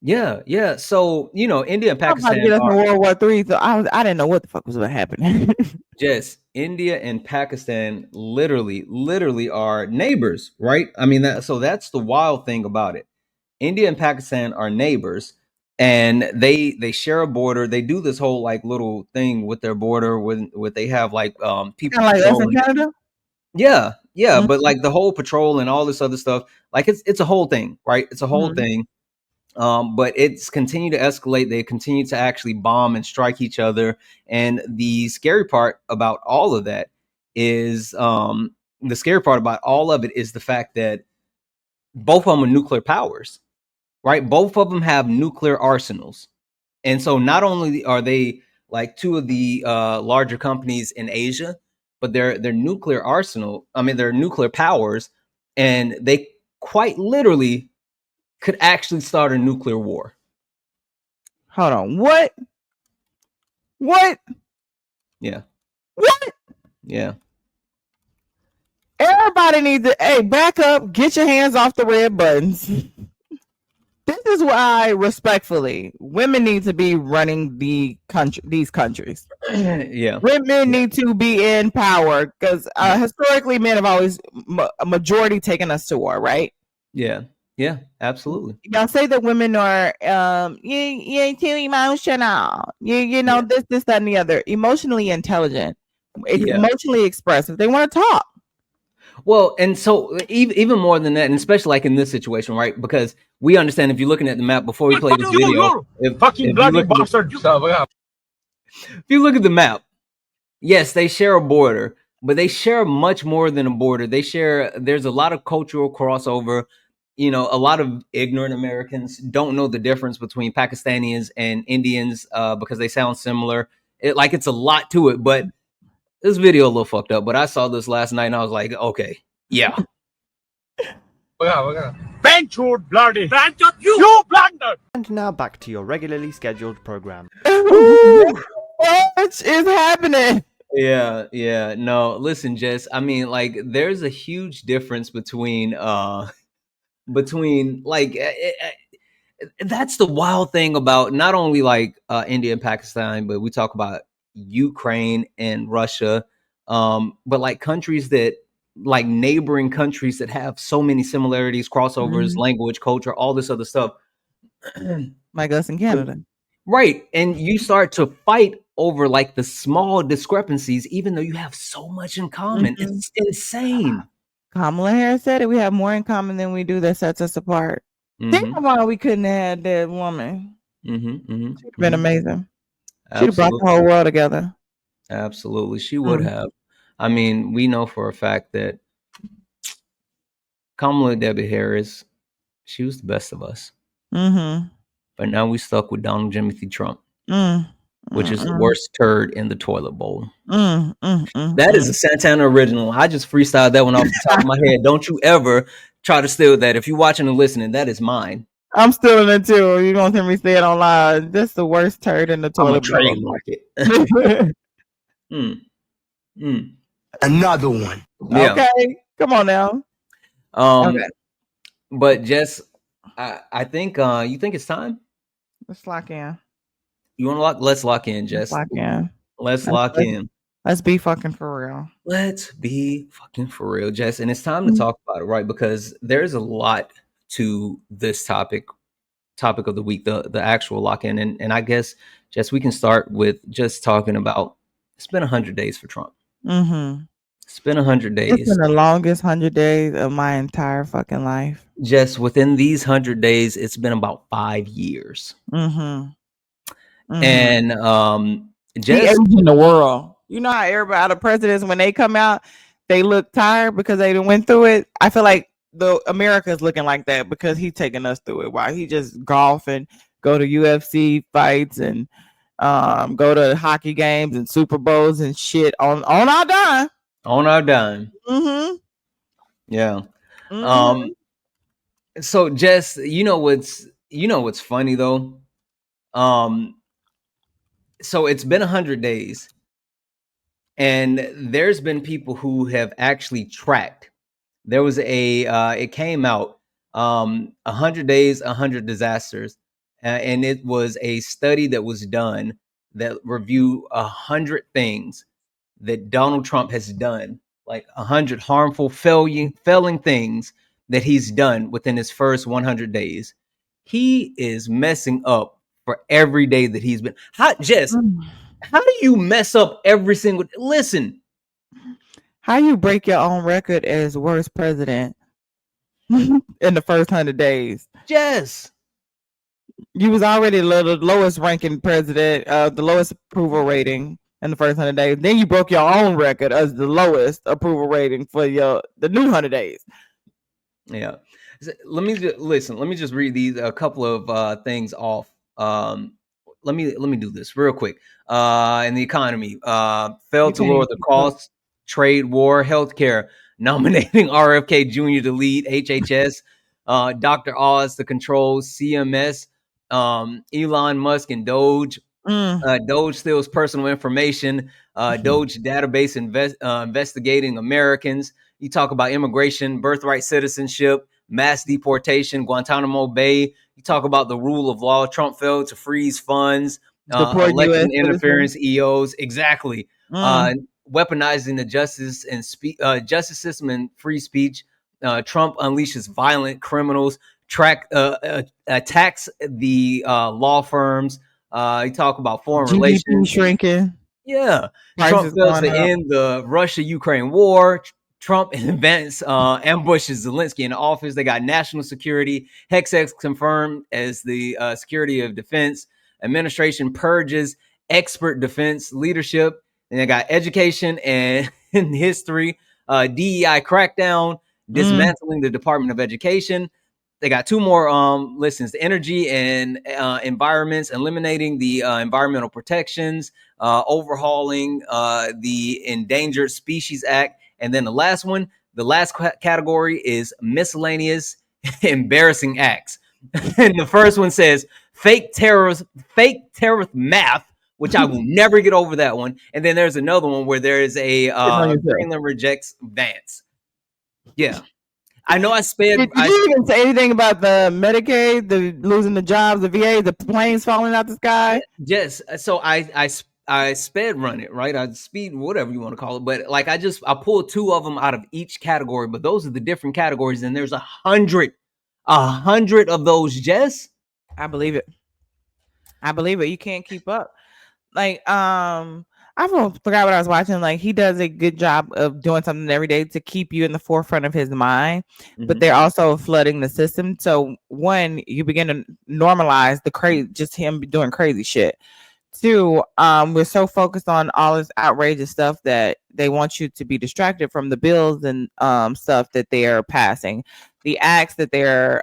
Yeah. So India and Pakistan get us in World War III. So I didn't know what the fuck was going to happen. Jess, India and Pakistan literally are neighbors, right? I mean, that's the wild thing about it. India and Pakistan are neighbors, and they share a border. They do this whole like little thing with their border when they have like people like us in Canada. Yeah, but like the whole patrol and all this other stuff, like it's a whole thing, right? It's a whole thing. But it's continued to escalate. They continue to actually bomb and strike each other. And the scary part about all of that is the fact that both of them are nuclear powers, right? Both of them have nuclear arsenals. And so not only are they like two of the larger companies in Asia, but their nuclear arsenal, they're nuclear powers, and they quite literally could actually start a nuclear war. Hold on. What? Yeah. What? Yeah. Everybody needs to, back up, get your hands off the red buttons. This is why, respectfully, women need to be running these countries. Yeah. Women need to be in power because historically, men have always a majority taken us to war, right? Yeah, absolutely. Y'all say that women are you're too emotional. This, that, and the other. Emotionally intelligent, emotionally expressive. They want to talk. Well, and so even more than that, and especially like in this situation, right? Because we understand if you're looking at the map before we play this video, if you look at the map, yes, they share a border, but they share much more than a border. There's a lot of cultural crossover. A lot of ignorant Americans don't know the difference between Pakistanis and Indians because they sound similar. It's a lot to it, but this video a little fucked up. But I saw this last night and I was like, okay, yeah. Bloody. You blundered. And now back to your regularly scheduled program. What is happening? Yeah. No, listen, Jess. There's a huge difference between that's the wild thing about not only India and Pakistan, but we talk about Ukraine and Russia, but like countries that like neighboring countries that have so many similarities, crossovers, language, culture, all this other stuff. Like us in Canada. Right. And you start to fight over like the small discrepancies, even though you have so much in common. It's insane. Kamala Harris said it. We have more in common than we do that sets us apart. Think about why we couldn't have had that woman. She'd been amazing. She'd have brought the whole world together. Absolutely, she would have. I mean, we know for a fact that Kamala Debbie Harris, she was the best of us. But now we stuck with Donald Timothy Trump, which is the worst turd in the toilet bowl. That is a Santana original. I just freestyled that one off the top of my head. Don't you ever try to steal that. If you're watching and listening, that is mine. I'm stealing it too. You gonna hear me say it online? That's the worst turd in the toilet bowl. Trademark it. Another one. Yeah. Okay, come on now. Okay. But Jess, I think you think it's time. Let's lock in. You want to lock? Let's lock in, Jess. Let's lock in. Let's be fucking for real. Let's be fucking for real, Jess. And it's time to talk about it, right? Because there's a lot to this topic of the week, the actual lock in. And I guess, Jess, we can start with just talking about it's been 100 days for Trump. It's been 100 days. It's been the longest 100 days of my entire fucking life. Jess, within these 100 days, it's been about 5 years. And Jess, in the world. You know how everybody, the presidents, when they come out, they look tired because they done went through it. I feel like America's looking like that because he's taking us through it. Why he just golf and go to UFC fights and go to hockey games and Super Bowls and shit on our dime. On our dime. Yeah. So Jess, you know what's funny though? So it's been 100 days. And there's been people who have actually tracked. There was it came out 100 days, 100 disasters. And it was a study that was done that reviewed 100 things that Donald Trump has done, like 100 harmful, failing things that he's done within his first 100 days. He is messing up for every day that he's been. How do you mess up every single? Listen, how you break your own record as worst president in the first 100 days? Jess, you was already the lowest ranking president, the lowest approval rating in the first 100 days. Then you broke your own record as the lowest approval rating for the new 100 days. Yeah. Let me just read these a couple of things off. Let me do this real quick. In the economy, failed to lower the costs, trade war, healthcare, nominating RFK Jr. to lead HHS, Dr. Oz to control CMS, Elon Musk and Doge. Doge steals personal information. Doge database investigating Americans. You talk about immigration, birthright citizenship, mass deportation, Guantanamo Bay. You talk about the rule of law. Trump failed to freeze funds, election interference, EOs. Exactly. Weaponizing the justice system and free speech. Trump unleashes violent criminals. Attacks the law firms. You talk about foreign relations shrinking. Yeah. Trump fails to end the Russia-Ukraine war. Trump ambushes Zelensky in office. They got national security. Hexex confirmed as the Secretary of Defense. Administration purges expert defense leadership. And they got education and history. DEI crackdown. Dismantling the Department of Education. They got two more listens: the energy and environments, eliminating the environmental protections, overhauling the Endangered Species Act, and then the last one, the last category is miscellaneous embarrassing acts. And the first one says fake terrorist math, which I will never get over that one. And then there's another one where there is a Greenland rejects Vance. Yeah. I know I sped. Did you even say anything about the Medicaid, the losing the jobs, the VA, the planes falling out the sky? Yes. So I sped run it, right? I speed, whatever you want to call it. But like I pulled two of them out of each category, but those are the different categories. And there's 100 of those, Jess. I believe it. You can't keep up. Like, I forgot what I was watching. Like, he does a good job of doing something every day to keep you in the forefront of his mind, but they're also flooding the system. So one, you begin to normalize the crazy, just him doing crazy shit. too, we're so focused on all this outrageous stuff that they want you to be distracted from the bills and stuff that they are passing, the acts that they're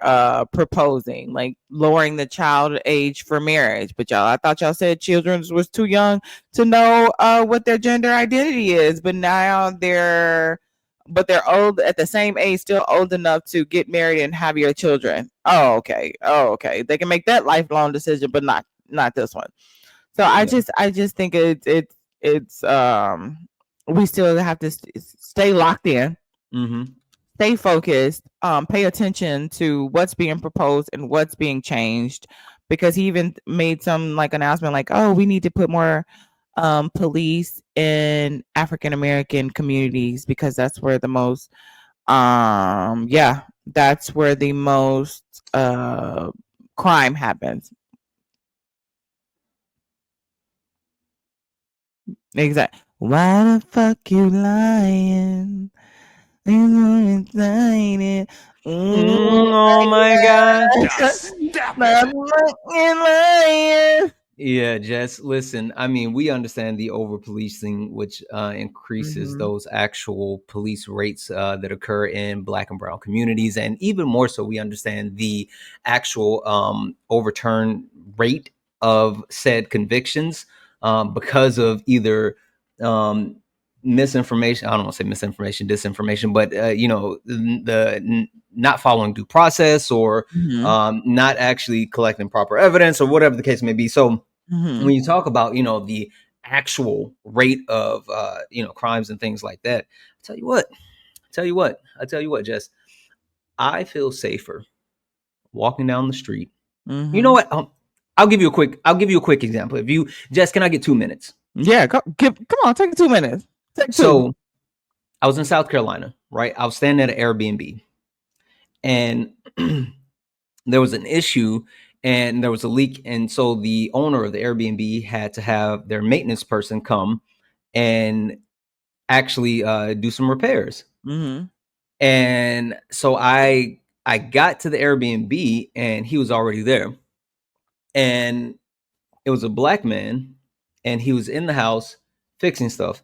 proposing, like lowering the child age for marriage. But y'all, I thought y'all said children was too young to know what their gender identity is, but now they're old at the same age, still old enough to get married and have your children. Oh, okay. They can make that lifelong decision, but not this one. So I just think it's we still have to stay locked in, stay focused, pay attention to what's being proposed and what's being changed, because he even made some like announcement like, oh, we need to put more police in African American communities because that's where the most that's where the most crime happens. Exactly. Why the fuck you lying? Oh my God. Lying. Yeah, Jess, listen, I mean, we understand the over policing, which increases those actual police rates that occur in Black and brown communities. And even more so, we understand the actual overturn rate of said convictions because of either misinformation. I don't want to say misinformation, disinformation, but the not following due process or not actually collecting proper evidence or whatever the case may be. So when you talk about the actual rate of crimes and things like that, I tell you what, Jess, I feel safer walking down the street. You know what? I'll give you a quick example. If you, Jess, can I get 2 minutes? Yeah, come on, take 2 minutes. So I was in South Carolina, right? I was staying at an Airbnb, and there was an issue and there was a leak. And so the owner of the Airbnb had to have their maintenance person come and actually do some repairs. And so I got to the Airbnb and he was already there. And it was a Black man and he was in the house fixing stuff.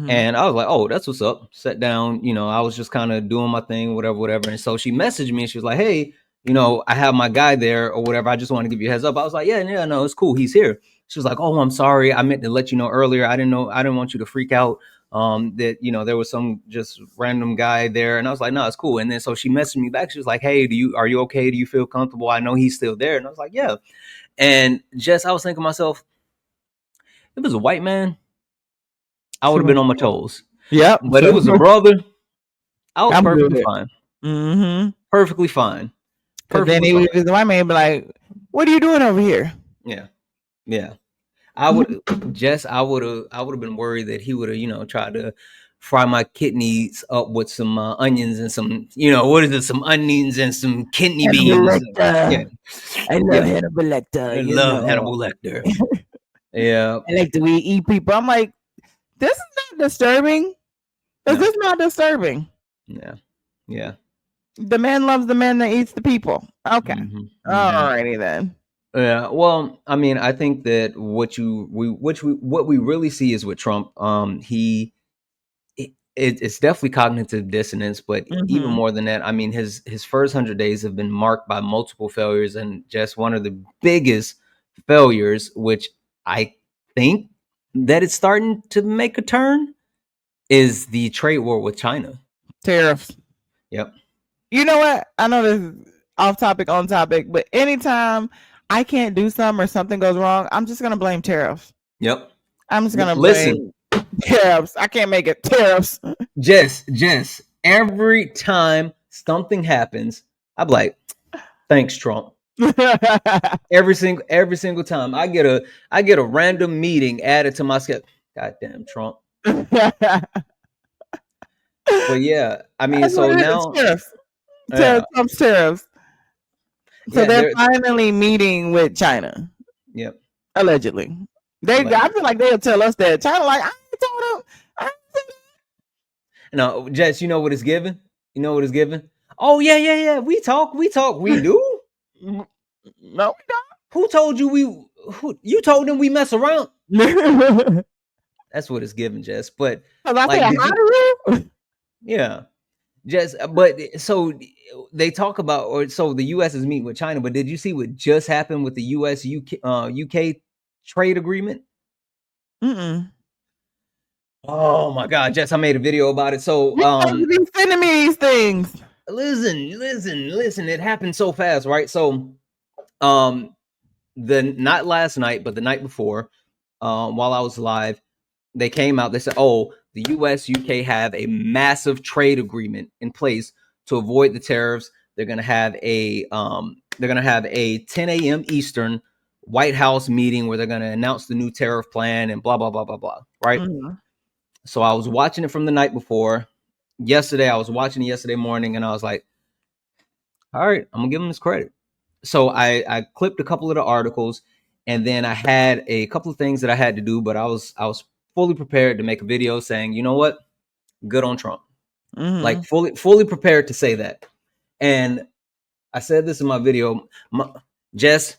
And I was like, oh, that's what's up. Sat down, I was just kind of doing my thing, whatever. And so she messaged me and she was like, hey, I have my guy there or whatever. I just want to give you a heads up. I was like, yeah, no, it's cool. He's here. She was like, oh, I'm sorry. I meant to let you know earlier. I didn't want you to freak out that, there was some just random guy there. And I was like, no, it's cool. And then so she messaged me back. She was like, hey, are you okay? Do you feel comfortable? I know he's still there. And I was like, yeah. And Jess, I was thinking to myself, if it was a white man, I would have been on my toes. Yeah. But it was a brother. I was perfectly fine. Perfectly fine. But then he was the white man be like, what are you doing over here? Yeah. I would have been worried that he would have, tried to fry my kidneys up with some onions and some, some onions and some kidney beans. I love Hannibal Lecter. I love Hannibal Lecter. Yeah. I like the way he eat people. I'm like, this is not disturbing. Is this not disturbing? Yeah. The man loves the man that eats the people. Okay. Alrighty then. Yeah. Well, I mean, I think that what we really see is with Trump. It's definitely cognitive dissonance, but even more than that, I mean, his first 100 days have been marked by multiple failures, and just one of the biggest failures, which I think that it's starting to make a turn, is the trade war with China. Tariffs. Yep. You know what? I know this is off topic, on topic, but anytime I can't do something or something goes wrong, I'm just gonna blame tariffs. Yep. I'm just gonna blame tariffs. I can't make it. Tariffs. Jess, every time something happens, I'm like, thanks, Trump. every single time I get a random meeting added to my schedule. Goddamn Trump. But yeah, I mean, so now Trump's tariffs. So they're finally meeting with China. Yep. Allegedly. I feel like they'll tell us that. China like, I told them. No, Jess, you know what it's given? Oh, yeah. We talk. We do? No, we don't. Who told you You told them we mess around. That's what it's given, Jess. But like, yeah, Jess. But so they talk about, or so the U.S. is meeting with China. But did you see what just happened with the U.S. UK trade agreement? Oh my God, Jess! I made a video about it. So you sending me these things. Listen. It happened so fast, right? So not last night, but the night before, while I was live, they came out. They said, "Oh, the U.S. UK have a massive trade agreement in place to avoid the tariffs. They're gonna have a 10 a.m. Eastern White House meeting where they're gonna announce the new tariff plan and blah blah blah blah blah." Right. So I was watching it from the night before. Yesterday, I was watching it yesterday morning, and I was like, "All right, I'm gonna give them this credit." So I clipped a couple of the articles, and then I had a couple of things that I had to do, but I was fully prepared to make a video saying, you know what, good on Trump, like fully prepared to say that. And I said this in my video, Jess,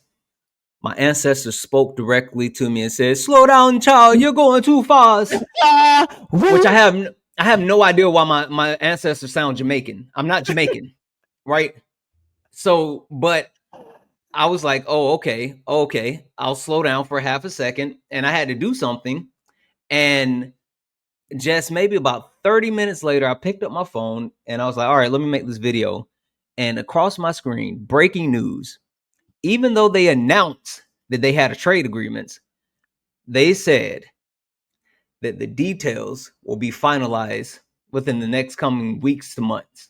my ancestors spoke directly to me and said, "Slow down, child, you're going too fast." Which I have no idea why my ancestors sound Jamaican. I'm not Jamaican, right? So, but I was like, oh, okay, I'll slow down for half a second. And I had to do something. And just maybe about 30 minutes later, I picked up my phone and I was like, all right, let me make this video. And across my screen, breaking news. Even though they announced that they had a trade agreement, they said that the details will be finalized within the next coming weeks to months.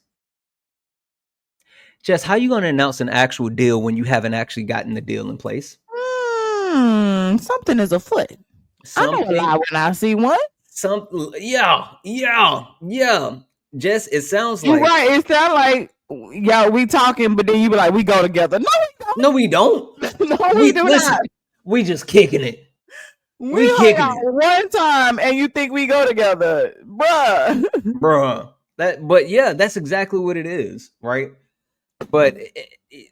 Jess, how are you going to announce an actual deal when you haven't actually gotten the deal in place? Something is afoot. Something. I know a lie when I see one. Yeah. Jess, it sounds You're like right. It sounds like we talking, but then you be like, we go together. No, we don't. No, we do listen, not. We just kicking it. We hung out one time, and you think we go together, bruh. But yeah, that's exactly what it is, right? But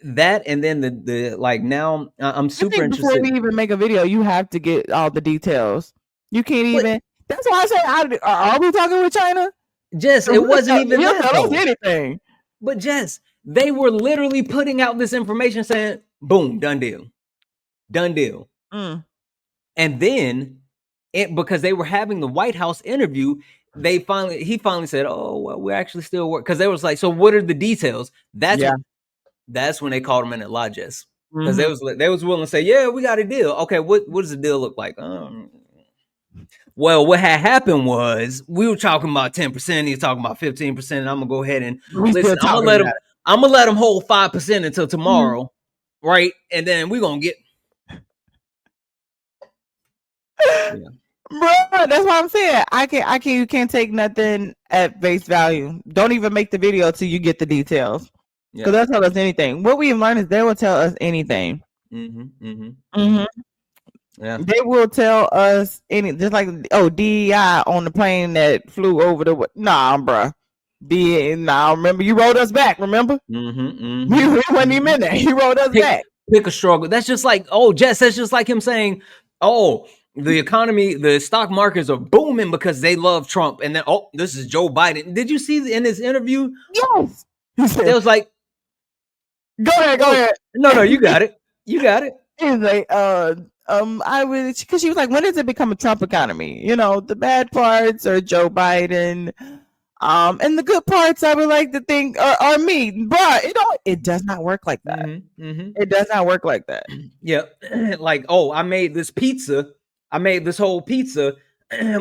that, and then the like, now I'm super interested. Before we even make a video, you have to get all the details. You can't even. That's why I say, are we talking with China? Jess, it wasn't even that. Tell us anything. But Jess, they were literally putting out this information saying, "Boom, done deal." And then, because they were having the White House interview, he finally said, "Oh, well, we're actually still working." Because they was like, "So what are the details?" That's when they called him in at Lodges, because they was willing to say, "Yeah, we got a deal." Okay, what does the deal look like? Well, what had happened was we were talking about 10%. He was talking about 15%. And I'm gonna go ahead and listen. I'm gonna let him hold 5% until tomorrow, right? And then we're gonna get. Bro, that's what I'm saying. You can't take nothing at face value. Don't even make the video till you get the details. Because they'll tell us anything. What we've learned is they will tell us anything. Yeah. They will tell us just like DEI on the plane that flew over the bruh. Remember you wrote us back, remember? We wasn't even in there. He wrote us back. Pick a struggle. That's just like, Jess, that's just like him saying, the economy, the stock markets are booming because they love Trump. And then, this is Joe Biden. Did you see in his interview? Yes. It was like, go ahead. No, you got it. He was like, because she was like, when does it become a Trump economy? The bad parts are Joe Biden. And the good parts, I would like to think are me, but it does not work like that. It does not work like that. Yeah, like I made this pizza. I made this whole pizza,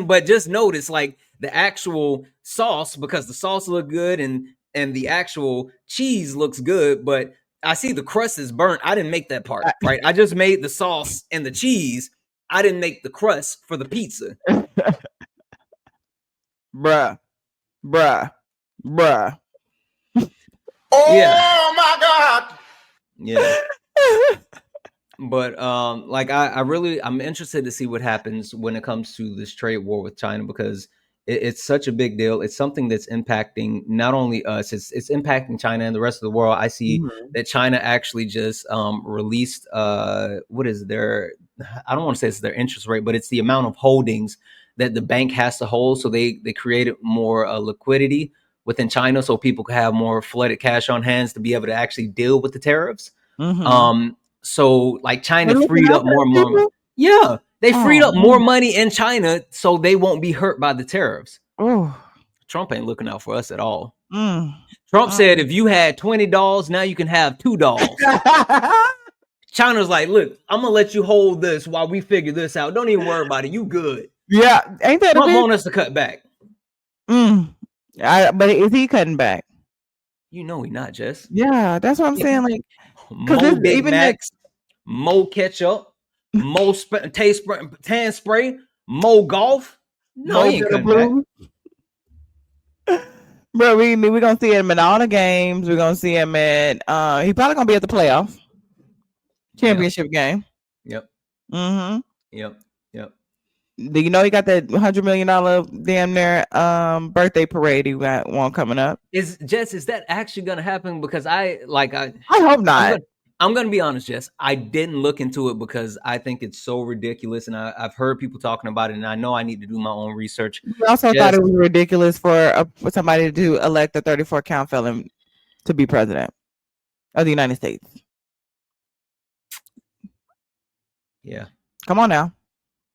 but just notice like the actual sauce, because the sauce looked good and the actual cheese looks good, but I see the crust is burnt. I didn't make that part, right? I just made the sauce and the cheese. I didn't make the crust for the pizza. Bruh. Oh my God. Yeah. But like I'm interested to see what happens when it comes to this trade war with China, because it's such a big deal. It's something that's impacting not only us, it's impacting China and the rest of the world. I see that China actually just released what is their I don't want to say it's their interest rate, but it's the amount of holdings that the bank has to hold. So they created more liquidity within China, so people could have more flooded cash on hands to be able to actually deal with the tariffs. So like China freed up more money. Yeah, they freed up more money in China, so they won't be hurt by the tariffs. Trump ain't looking out for us at all. Trump said if you had $20, now you can have $2. China's like, look, I'm gonna let you hold this while we figure this out. Don't even worry about it. You good. Yeah, ain't that Trump want us to cut back. But is he cutting back? You know he not, Jess. Yeah, that's what I'm saying. Like, more Big Macs, more ketchup, more tan spray, more golf. No, he ain't cutting back. Bro, we're gonna see him in all the games. We're gonna see him at he probably gonna be at the playoff championship game. Yep. Yep. Do you know he got that $100 million damn near birthday parade he got one coming up? Is that actually gonna happen? Because I hope not. I'm gonna be honest, Jess. I didn't look into it because I think it's so ridiculous, and I've heard people talking about it, and I know I need to do my own research. I also thought it was ridiculous for somebody to elect a 34 count felon to be president of the United States. Yeah. Come on now.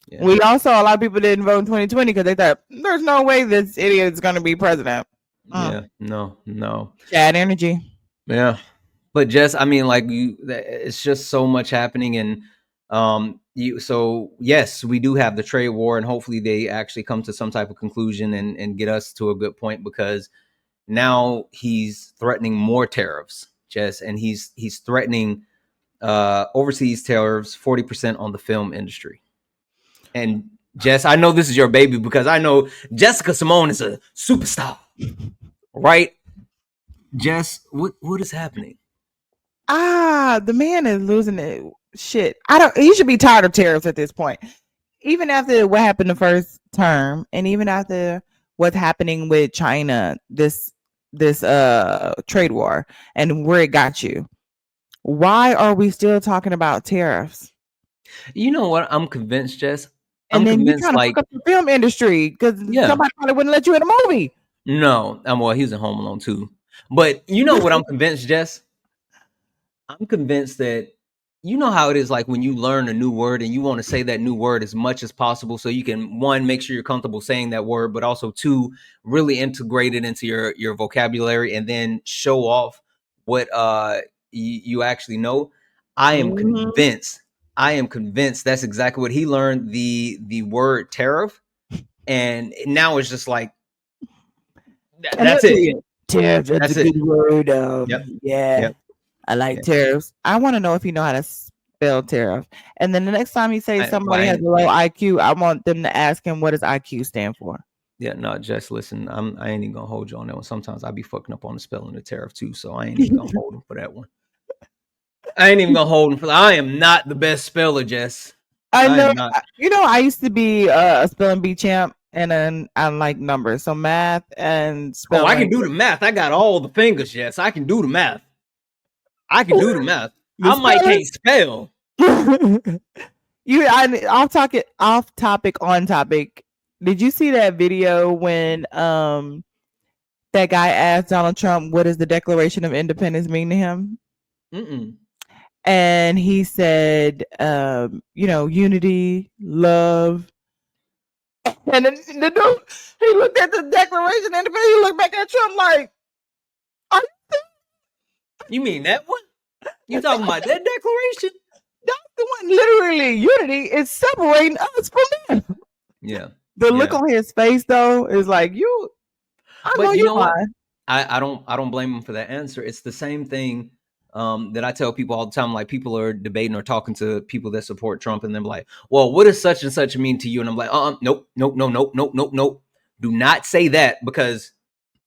Yeah. We also, a lot of people didn't vote in 2020 because they thought there's no way this idiot is going to be president. Yeah. No. Bad energy. Yeah. But Jess, I mean, like it's just so much happening, and so yes, we do have the trade war, and hopefully they actually come to some type of conclusion and get us to a good point, because now he's threatening more tariffs, Jess, and he's threatening overseas tariffs, 40% on the film industry. And Jess, I know this is your baby because I know Jessica Simone is a superstar, right? Jess, what is happening? The man is losing it. Shit. He should be tired of tariffs at this point. Even after what happened the first term, and even after what's happening with China, this trade war and where it got you. Why are we still talking about tariffs? You know what? I'm convinced, Jess. And then you kind of fuck up the film industry because somebody probably wouldn't let you in a movie. No, well, he was in Home Alone too. But you know what I'm convinced, Jess? I'm convinced that you know how it is, like when you learn a new word and you want to say that new word as much as possible so you can, one, make sure you're comfortable saying that word, but also two, really integrate it into your vocabulary and then show off what you actually know. I am convinced that's exactly what he learned, the word tariff, and now it's just like that's it. Tariff, that's a good word. Yeah. I like tariffs. I want to know if you know how to spell tariff. And then the next time you say somebody has a low IQ, I want them to ask him, what does IQ stand for? Yeah, no, just listen. I ain't even gonna hold you on that one. Sometimes I be fucking up on the spelling of tariff too, so I ain't even gonna hold him for that one. I ain't even gonna hold him for that. I am not the best speller, Jess. I know. You know, I used to be a spelling bee champ, and then I like numbers, so math and spelling. Oh, I can do the math. I got all the fingers, Jess. I can do the math. I might can't spell. Off topic, on topic. Did you see that video when that guy asked Donald Trump, what does the Declaration of Independence mean to him? And he said, unity, love. And the dude, he looked at the Declaration of Independence, he looked back at Trump like, are you mean that one? You talking about that declaration? That's the one. Literally, unity is separating us from them. Yeah. The look on his face, though, is like I know what? I don't blame him for that answer. It's the same thing that I tell people all the time. Like, people are debating or talking to people that support Trump, and they're like, "Well, what does such and such mean to you?" And I'm like, nope. Do not say that, because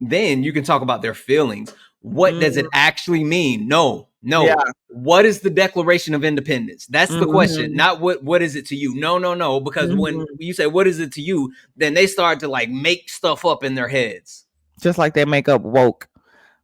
then you can talk about their feelings. What does it actually mean? No. Yeah. What is the Declaration of Independence? That's the question. Not what is it to you? No. Because when you say what is it to you, then they start to like make stuff up in their heads. Just like they make up woke.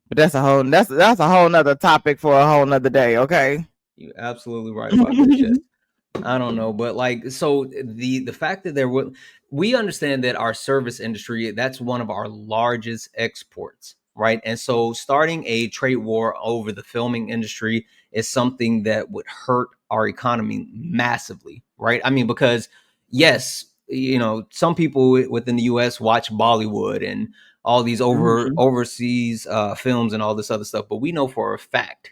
But that's a whole nother topic for a whole nother day, okay? You're absolutely right about that, Jess. I don't know, but like, so the fact that we understand that our service industry, that's one of our largest exports, right? And so starting a trade war over the filming industry is something that would hurt our economy massively, right? I mean, because yes, some people within the US watch Bollywood and all these overseas films and all this other stuff, but we know for a fact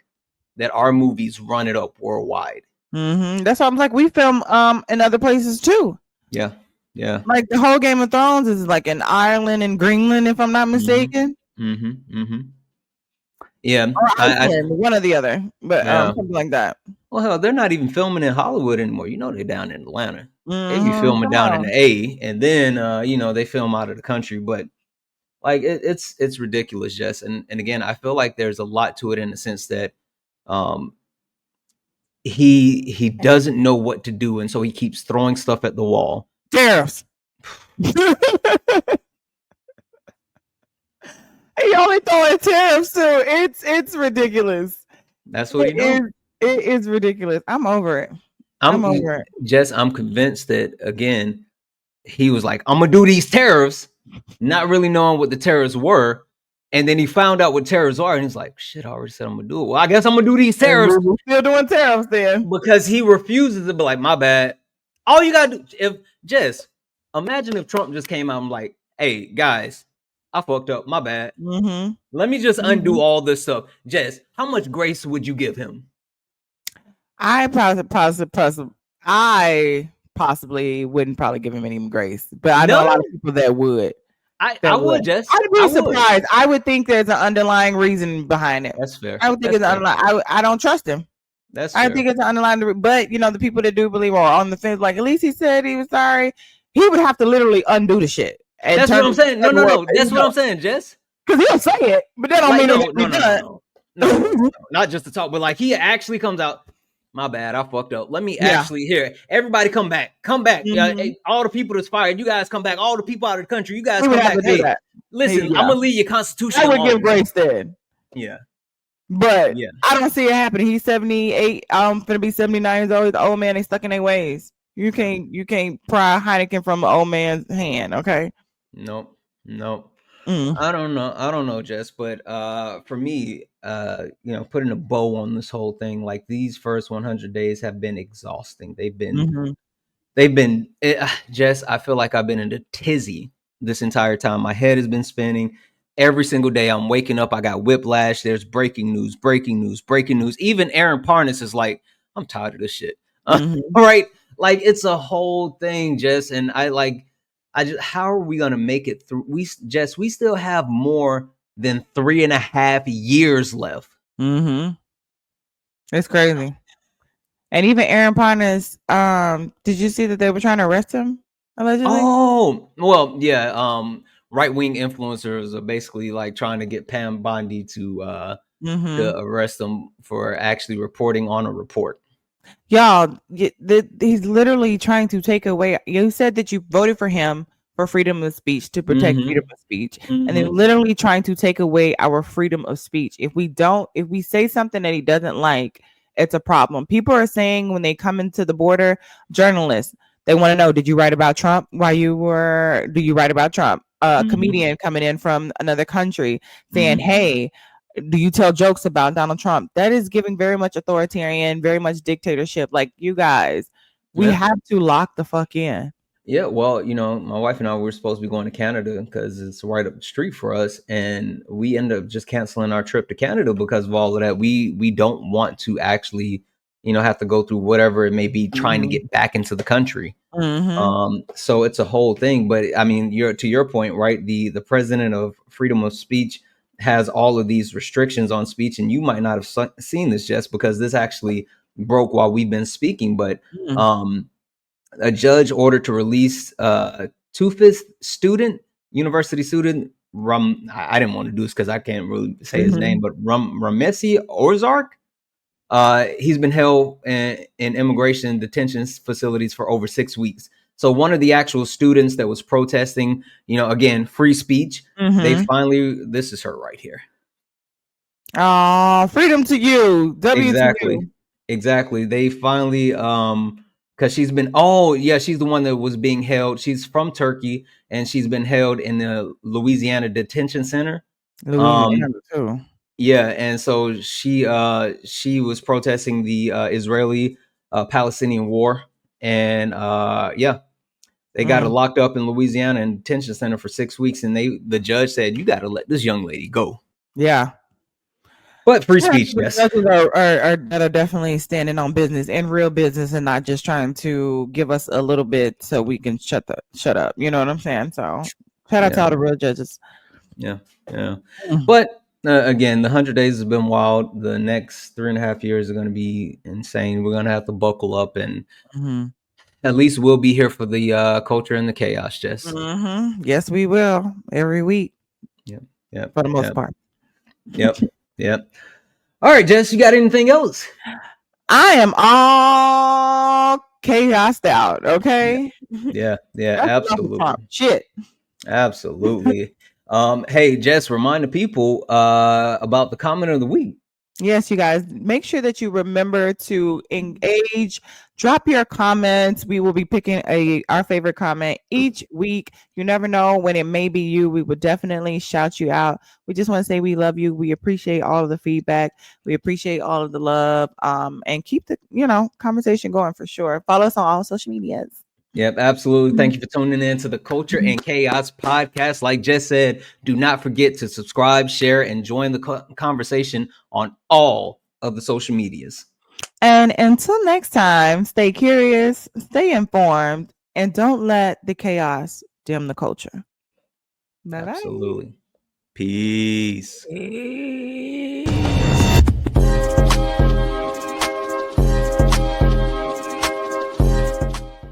that our movies run it up worldwide. That's why I'm like, we film in other places too. Yeah. Like the whole Game of Thrones is like in Ireland and Greenland, if I'm not mistaken. Yeah, or Iceland, one or the other, but something like that. Well, hell, they're not even filming in Hollywood anymore. They're down in Atlanta. They be filming down in the A, and then they film out of the country. But like it's ridiculous, Jess. And again, I feel like there's a lot to it in the sense that he doesn't know what to do, and so he keeps throwing stuff at the wall. Tariffs. He only throwing tariffs too. It's ridiculous. That's what he does. It is ridiculous. I'm over it. I'm over it. Jess, I'm convinced that again, he was like, I'm gonna do these tariffs, not really knowing what the tariffs were. And then he found out what tariffs are, and he's like, shit, I already said I'm gonna do it. Well, I guess I'm gonna do these tariffs. We're still doing tariffs then. Because he refuses to be like, my bad. All you gotta do, imagine if Trump just came out and like, hey, guys, I fucked up, my bad. Let me just undo all this stuff. Jess, how much grace would you give him? I possibly wouldn't probably give him any grace, but I know a lot of people that would. I would, Jess. I'd be surprised. I would think there's an underlying reason behind it. That's fair. I would think it's underlying. I don't trust him. That's fair. I think it's an underlying, but the people that do believe are on the fence. Like, at least he said he was sorry. He would have to literally undo the shit. That's what I'm saying. No. That's what I'm saying, Jess. Because he'll say it, but that don't mean no, not just to talk, but like he actually comes out. My bad, I fucked up. Let me actually hear it. Everybody come back. All the people that's fired, you guys come back. All the people out of the country, you guys come back. Hey, listen, I'm gonna leave your constitution. I would give grace then. Yeah. But I don't see it happening. He's 78. I'm gonna be 79 years old. He's an old man. They stuck in their ways. You can't pry Heineken from an old man's hand, okay? Nope. I don't know, Jess, but for me, putting a bow on this whole thing, like these first 100 days have been exhausting. They've been Jess, I feel like I've been in a tizzy this entire time. My head has been spinning every single day. I'm waking up, I got whiplash. There's breaking news. Even Aaron Parnas is like, I'm tired of this shit. All right, like it's a whole thing, Jess, and how are we gonna make it through? We still have more than 3.5 years left. It's crazy. And even Aaron Parnas, did you see that they were trying to arrest him allegedly? Oh, well, yeah. Right-wing influencers are basically like trying to get Pam Bondi to arrest him for actually reporting on a report. Y'all, he's literally trying to take away. You said that you voted for him for freedom of speech, to protect freedom of speech, and they're literally trying to take away our freedom of speech. If we say something that he doesn't like, it's a problem. People are saying when they come into the border, journalists, they want to know, did you write about Trump do you write about Trump? A comedian coming in from another country saying, hey, do you tell jokes about Donald Trump? That is giving very much authoritarian, very much dictatorship. Like, you guys, we have to lock the fuck in. Yeah, well, my wife and I were supposed to be going to Canada because it's right up the street for us, and we ended up just canceling our trip to Canada because of all of that. We don't want to actually, have to go through whatever it may be trying to get back into the country. So it's a whole thing. But I mean, to your point, right? The president of freedom of speech has all of these restrictions on speech, and you might not have seen this, just because this actually broke while we've been speaking, but a judge ordered to release Tufis university student I didn't want to do this because I can't really say his name, but Ramesi Ozark. He's been held in immigration detention facilities for over 6 weeks. So one of the actual students that was protesting, again, free speech, they finally, this is her right here. Freedom to you. W to you. Exactly. They finally, because because she's the one that was being held. She's from Turkey, and she's been held in the Louisiana detention center. Louisiana too. Yeah, and so she was protesting the Israeli Palestinian war, and they got her locked up in Louisiana in detention center for 6 weeks, and the judge said, you got to let this young lady go. Yeah. But free speech, yes. Judges are definitely standing on business and real business, and not just trying to give us a little bit so we can shut up. You know what I'm saying? So shout out to all the real judges. Yeah. But again, the 100 days has been wild. The next 3.5 years are going to be insane. We're going to have to buckle up, and at least we'll be here for the culture and the chaos, Jess. Yes, we will every week. Yeah. For the most part. Yep. All right, Jess, you got anything else? I am all chaosed out. Okay. Yeah. Absolutely. Shit. Absolutely. Hey, Jess, remind the people about the comment of the week. Yes, you guys, make sure that you remember to engage, drop your comments. We will be picking our favorite comment each week. You never know when it may be you. We would definitely shout you out. We just want to say we love you. We appreciate all of the feedback. We appreciate all of the love. And keep the conversation going for sure. Follow us on all social medias. Yep, absolutely. Thank you for tuning in to the Culture and Chaos podcast. Like Jess said, do not forget to subscribe, share, and join the conversation on all of the social medias. And until next time, stay curious, stay informed, and don't let the chaos dim the culture. Bye-bye. Absolutely. Peace.